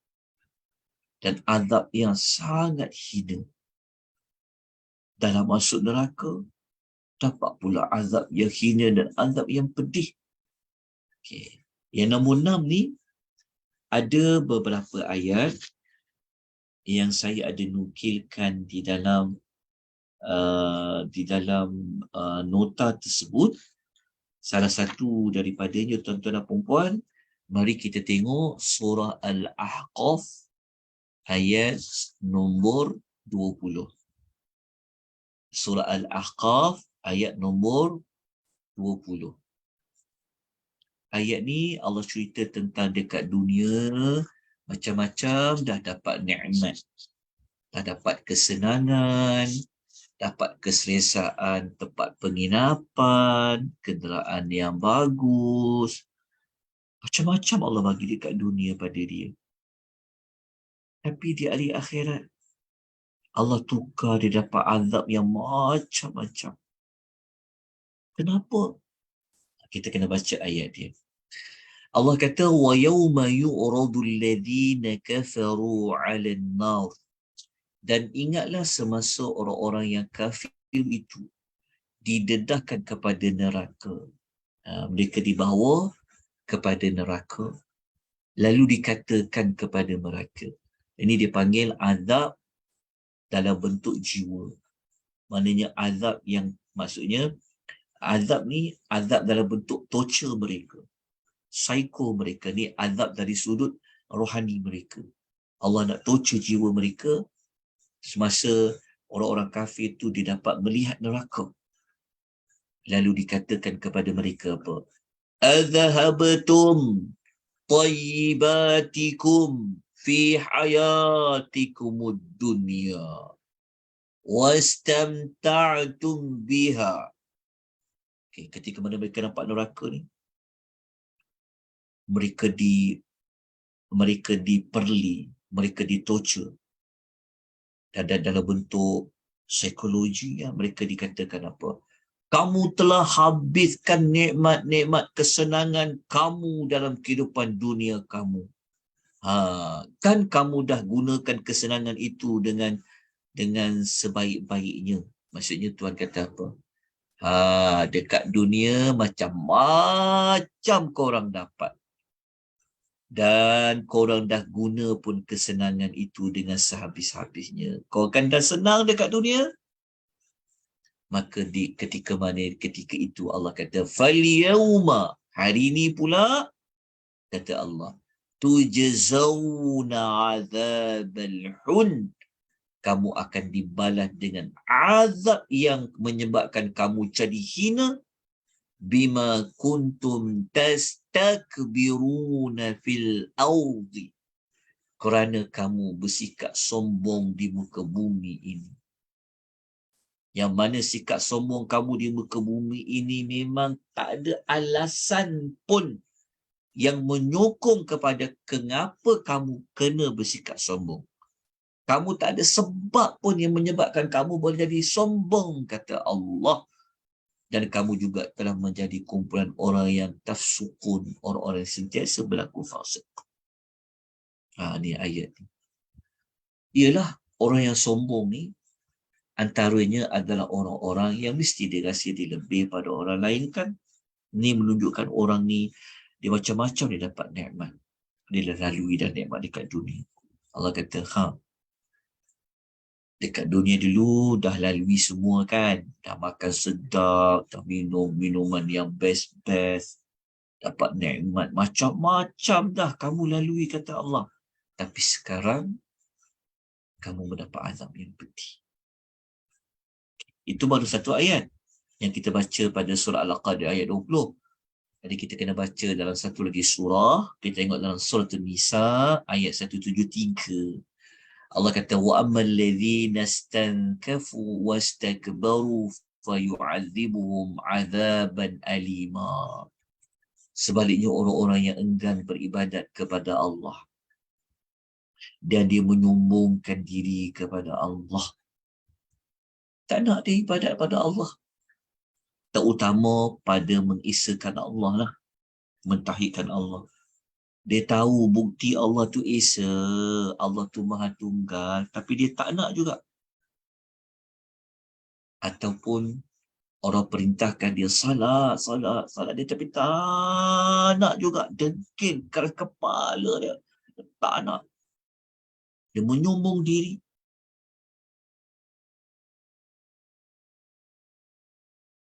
dan azab yang sangat hina. Dalam masuk neraka, dapat pula azab yang hina dan azab yang pedih. Okay. Yang nombor 6 ni, ada beberapa ayat yang saya ada nukilkan di dalam nota tersebut. Salah satu daripadanya, tuan-tuan dan puan-puan, mari kita tengok surah Al-Ahqaf ayat nombor 20. Surah Al-Ahqaf ayat nombor 20. Ayat ni Allah cerita tentang dekat dunia macam-macam dah dapat nikmat, dah dapat kesenangan, dapat keselesaan tempat penginapan, kenderaan yang bagus. Macam-macam Allah bagi dekat dunia pada dia. Tapi di hari akhirat, Allah tukar dia dapat azab yang macam-macam. Kenapa? Kita kena baca ayat dia. Allah kata, وَيَوْمَ يُعْرَضُ الَّذِينَ كَفَرُوا عَلَى النَّارِ. Dan ingatlah semasa orang-orang yang kafir itu didedahkan kepada neraka. Mereka dibawa kepada neraka. Lalu dikatakan kepada mereka. Ini dipanggil azab dalam bentuk jiwa. Maknanya azab yang, maksudnya azab ni azab dalam bentuk torture mereka. Psycho mereka ni azab dari sudut rohani mereka. Allah nak torture jiwa mereka semasa orang-orang kafir tu dia dapat melihat neraka. Lalu dikatakan kepada mereka apa? Adhahabtum tayyibatikum fi hayatikumud dunya wastamta'tum biha. Okay, ketika mana mereka nampak neraka ni, mereka diperli, mereka ditorture. Dan dalam bentuk psikologi, mereka dikatakan apa? Kamu telah habiskan nikmat-nikmat kesenangan kamu dalam kehidupan dunia kamu. Kan kamu dah gunakan kesenangan itu dengan sebaik-baiknya. Maksudnya Tuhan kata apa? Dekat dunia macam-macam korang dapat. Dan korang dah guna pun kesenangan itu dengan sehabis-habisnya. Kau kan dah senang dekat dunia? Maka ketika itu Allah kata, "Falyawma", hari ini pula, kata Allah, "tujzauna azabal hun", kamu akan dibalas dengan azab yang menyebabkan kamu jadi hina, bima kuntum tastakbiruna fil ardi, kerana kamu bersikap sombong di muka bumi ini. Yang mana sikap sombong kamu di muka bumi ini memang tak ada alasan pun yang menyokong kepada kenapa kamu kena bersikap sombong. Kamu tak ada sebab pun yang menyebabkan kamu boleh jadi sombong, kata Allah. Dan kamu juga telah menjadi kumpulan orang yang tafsukun, orang-orang yang sentiasa berlaku fasik. Ni ayat ni. Ialah orang yang sombong ni, antaranya adalah orang-orang yang mesti dia rasa dia lebih pada orang lain kan. Ni menunjukkan orang ni, dia macam-macam dia dapat nikmat. Dia dah lalui dah nikmat dekat dunia. Allah kata, dekat dunia dulu dah lalui semua kan. Dah makan sedap, dah minum minuman yang best-best. dapat nikmat macam-macam dah kamu lalui, kata Allah. Tapi sekarang kamu mendapat azab yang pedih. Itu baru satu ayat yang kita baca pada surah Al-Qadr ayat 20. Jadi kita kena baca dalam satu lagi surah. Kita tengok dalam surah An-Nisa ayat 173. Allah kata wa ammal ladzina stankafu wastakbaru fayu'adzibuhum 'adzaban alima. Sebaliknya orang-orang yang enggan beribadat kepada Allah dan dia menyombongkan diri kepada Allah, tak nak dia ibadat pada Allah, terutama pada mengisahkan Allah lah, mentauhidkan Allah. Dia tahu bukti Allah tu esa, Allah tu maha tunggal, tapi dia tak nak juga. Ataupun orang perintahkan dia salat, dia tapi tak nak juga, dengking keras kepala dia, tak nak. Dia menyombong diri.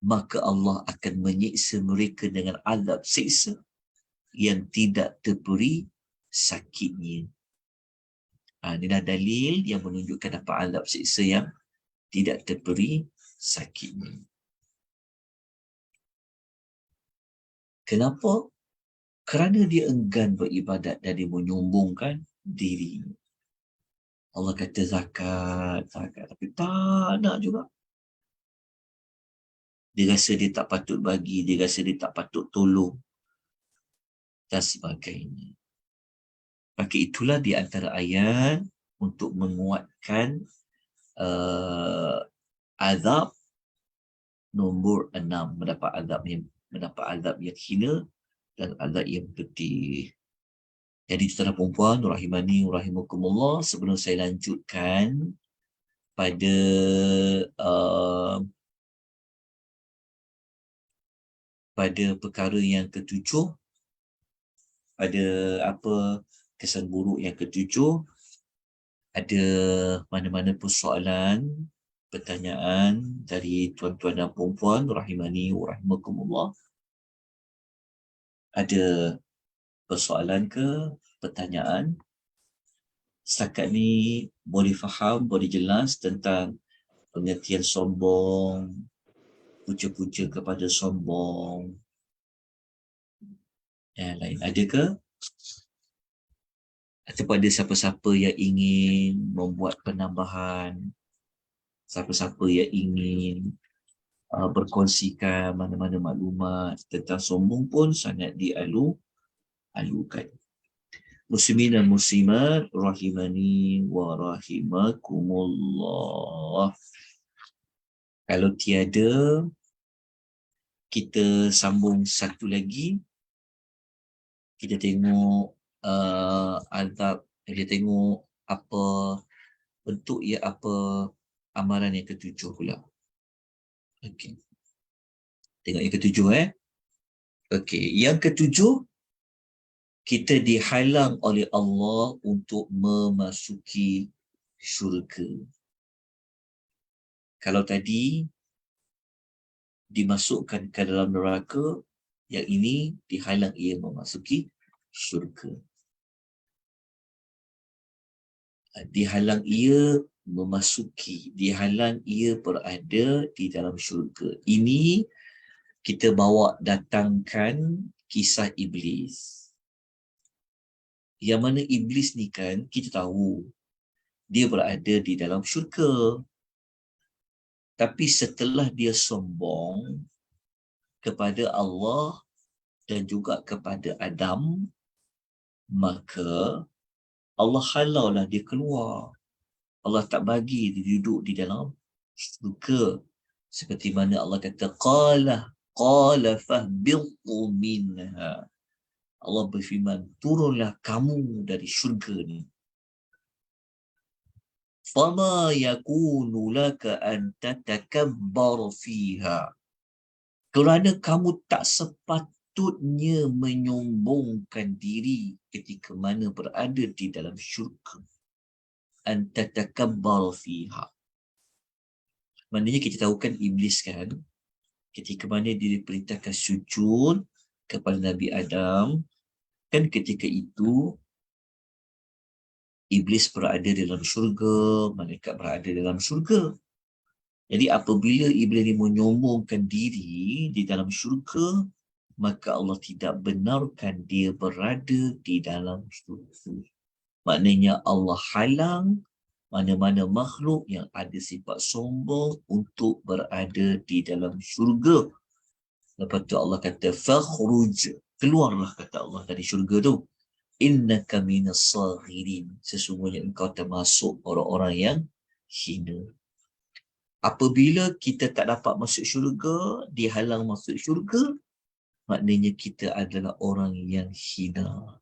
Maka Allah akan menyiksa mereka dengan azab siksa yang tidak terperi sakitnya. Inilah dalil yang menunjukkan apa azab siksa yang tidak terperi sakitnya. Kenapa? Kerana dia enggan beribadat dan dia menyombongkan diri. Allah kata zakat, tapi tak nak juga. Dia rasa dia tak patut bagi, dia rasa dia tak patut tolong dan sebagainya. Maka itulah di antara ayat untuk menguatkan azab nombor 6, mendapat azab yang hina dan azab yang pedih. Jadi tuan-tuan perempuan rahimani rahimakumullah, sebelum saya lanjutkan pada pada perkara yang ketujuh, pada apa kesan buruk yang ketujuh, ada mana-mana persoalan, pertanyaan dari tuan-tuan dan perempuan rahimani rahimakumullah? Ada persoalan ke pertanyaan? Setakat ni boleh faham, boleh jelas tentang pengertian sombong, puja-puja kepada sombong, yang lain ada ke? Ataupun ada siapa-siapa yang ingin membuat penambahan, siapa-siapa yang ingin berkongsikan mana-mana maklumat tentang sombong pun sangat dialu-alukan. Muslimin dan muslimat rahimani wa rahimakumullah. Kalau tiada, kita sambung satu lagi. Kita tengok azab, kita tengok apa bentuk ya, apa amaran yang ketujuh pula. Okey. Tengok yang ketujuh Okey, yang ketujuh, kita dihalang oleh Allah untuk memasuki syurga. Kalau tadi dimasukkan ke dalam neraka, yang ini dihalang ia memasuki syurga. Dihalang ia memasuki, dihalang ia berada di dalam syurga. Ini kita bawa datangkan kisah iblis. Yang mana iblis ni kan kita tahu dia berada di dalam syurga. Tapi setelah dia sombong kepada Allah dan juga kepada Adam, maka Allah halaulah dia keluar. Allah tak bagi dia duduk di dalam syurga. Seperti mana Allah kata, qala fahbitu minha. Allah berfirman, turunlah kamu dari syurga ni. Fama yakunu laka an tatakabbar fiha. Kerana kamu tak sepatutnya menyombongkan diri ketika mana berada di dalam syurga. An tatakabbar fiha. Maknanya kita tahu kan iblis kan, ketika mana dia diperintahkan sujud, kepada Nabi Adam, kan ketika itu Iblis berada dalam syurga, malaikat berada dalam syurga. Jadi apabila Iblis ini menyombongkan diri di dalam syurga, maka Allah tidak benarkan dia berada di dalam syurga. Maknanya Allah halang mana-mana makhluk yang ada sifat sombong untuk berada di dalam syurga. Lepas tu Allah kata, fakhruj, keluarlah kata Allah dari syurga tu. Innaka minas saghirin, sesungguhnya engkau termasuk orang-orang yang hina. Apabila kita tak dapat masuk syurga, dihalang masuk syurga, maknanya kita adalah orang yang hina.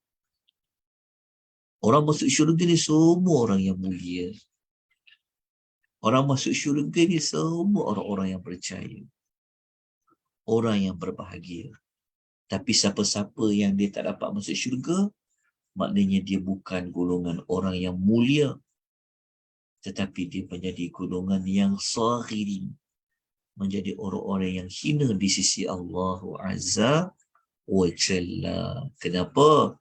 Orang masuk syurga ni semua orang yang mulia. Orang masuk syurga ni semua orang-orang yang percaya. Orang yang berbahagia. Tapi siapa-siapa yang dia tak dapat masuk syurga, maknanya dia bukan golongan orang yang mulia, tetapi dia menjadi golongan yang saghirin, menjadi orang-orang yang hina di sisi Allah Azza wa Jalla. Kenapa?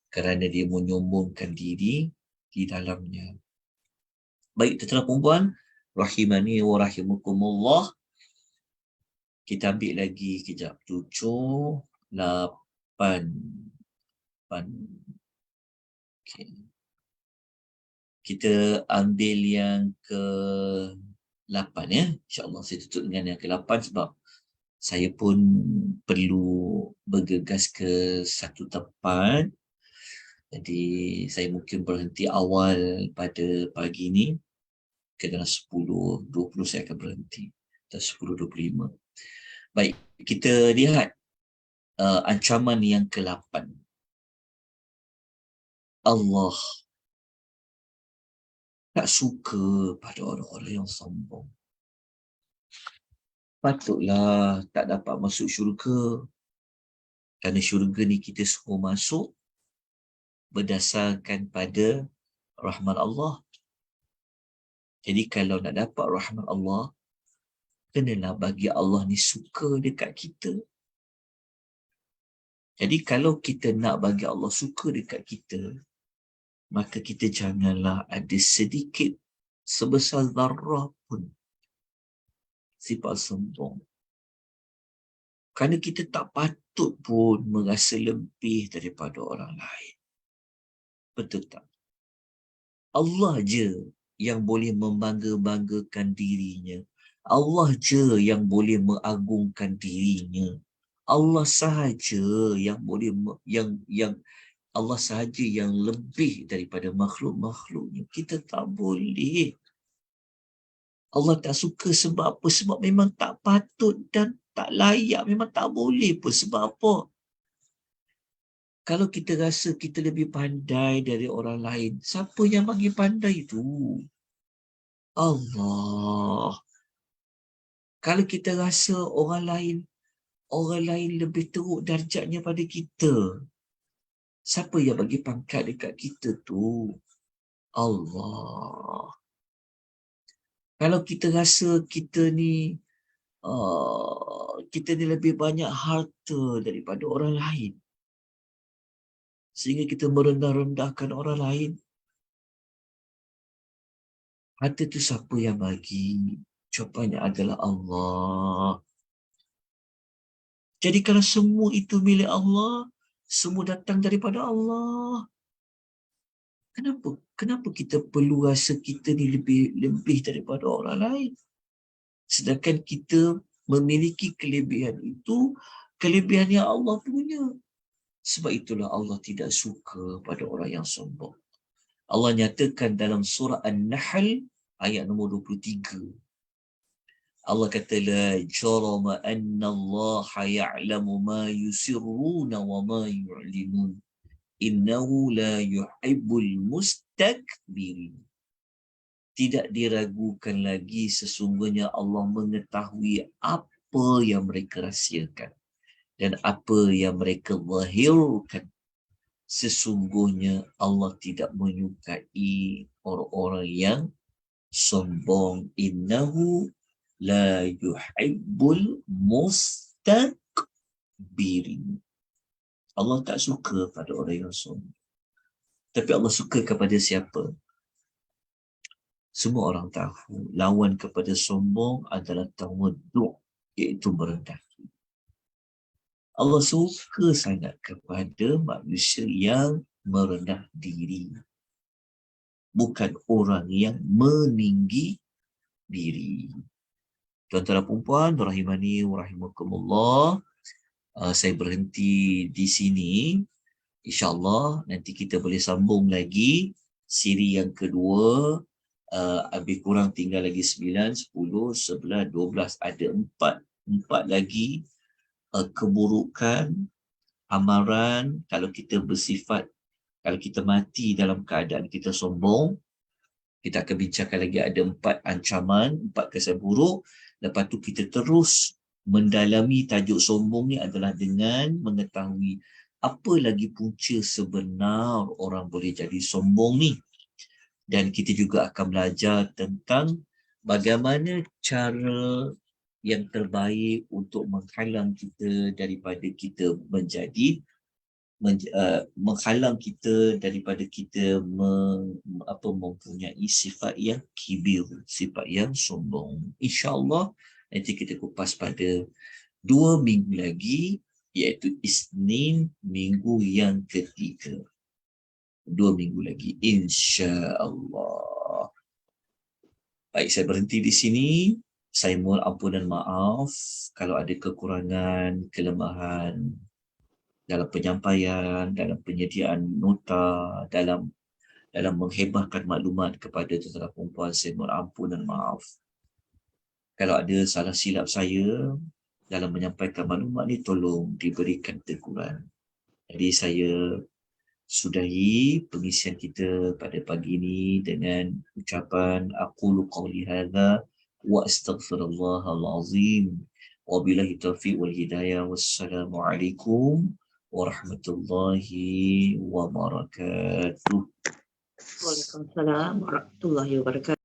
Kerana dia menyombongkan diri di dalamnya. Baik, tuan-tuan perempuan, rahimani wa rahimakumullah. Kita ambil lagi kejap. 7, 8. Okay. Kita ambil yang ke-8 ya. InsyaAllah saya tutup dengan yang ke-8 sebab saya pun perlu bergegas ke satu tempat. Jadi saya mungkin berhenti awal pada pagi ni. Kena 10.20 saya akan berhenti. Dan 10.25. Baik, kita lihat ancaman yang ke-8. Allah tak suka pada orang-orang yang sombong. Patutlah tak dapat masuk syurga. Kerana syurga ni kita semua masuk berdasarkan pada rahmat Allah. Jadi kalau nak dapat rahmat Allah, kenalah bagi Allah ni suka dekat kita. Jadi kalau kita nak bagi Allah suka dekat kita, maka kita janganlah ada sedikit sebesar zarah pun sifat sombong. Kerana kita tak patut pun merasa lebih daripada orang lain. Betul tak? Allah je yang boleh membangga-banggakan dirinya. Allah je yang boleh mengagungkan dirinya. Allah sahaja yang boleh Allah sahaja yang lebih daripada makhluk-makhluknya. Kita tak boleh. Allah tak suka sebab apa? Sebab memang tak patut dan tak layak. Memang tak boleh pun. Sebab apa? Kalau kita rasa kita lebih pandai dari orang lain, siapa yang bagi pandai itu? Allah. Kalau kita rasa orang lain lebih teruk darjatnya pada kita, siapa yang bagi pangkat dekat kita tu? Allah. Kalau kita rasa kita ni lebih banyak harta daripada orang lain, sehingga kita merendah-rendahkan orang lain, harta tu siapa yang bagi? Jawapannya adalah Allah. Jadi kalau semua itu milik Allah, semua datang daripada Allah, Kenapa kita perlu rasa kita ni lebih daripada orang lain? Sedangkan kita memiliki kelebihan itu, kelebihan yang Allah punya. Sebab itulah Allah tidak suka pada orang yang sombong. Allah nyatakan dalam surah An-Nahl ayat nombor 23. Allah kata, la jarama anna Allah ya'lamu ma yusirruna wa ma yu'linun. Innahu la yuhibbul mustakbirin. Tidak diragukan lagi sesungguhnya Allah mengetahui apa yang mereka rahsiakan dan apa yang mereka zahirkan. Sesungguhnya Allah tidak menyukai orang-orang yang sombong. Innahu la yuhibbul mustakbirin. Allah tak suka pada orang yang sombong. Tapi Allah suka kepada siapa? Semua orang tahu lawan kepada sombong adalah tawaddu', iaitu merendah. Allah suka sangat kepada manusia yang merendah diri, bukan orang yang meninggi diri. Tuan-tuan dan puan-puan, rahimani wa rahimakumullah, saya berhenti di sini. InsyaAllah nanti kita boleh sambung lagi siri yang kedua. Lebih kurang tinggal lagi 9, 10, 11, 12. Ada 4 lagi keburukan, amaran kalau kita bersifat, kalau kita mati dalam keadaan kita sombong. Kita akan bincangkan lagi ada 4 ancaman, 4 kesan buruk. Lepas tu kita terus mendalami tajuk sombong ni adalah dengan mengetahui apa lagi punca sebenar orang boleh jadi sombong ni. Dan kita juga akan belajar tentang bagaimana cara yang terbaik untuk menghalang kita daripada kita menjadi menghalang kita daripada kita mempunyai sifat yang kibir, sifat yang sombong. InsyaAllah nanti kita kupas pada 2 minggu lagi, iaitu Isnin minggu yang ketiga. 2 minggu lagi, insya-Allah. Baik, saya berhenti di sini. Saya mohon ampun dan maaf kalau ada kekurangan, kelemahan dalam penyampaian, dalam penyediaan nota, dalam menghebahkan maklumat kepada tuan-tuan dan puan-puan. Saya mohon ampun dan maaf kalau ada salah silap saya dalam menyampaikan maklumat ni, tolong diberikan teguran. Jadi saya sudahi pengisian kita pada pagi ini dengan ucapan aqulu qawli hadza wa astaghfirullahal azim wa billahi taufiq wal hidayah. Wassalamualaikum warahmatullahi wabarakatuh. Waalaikumsalam warahmatullahi wabarakatuh.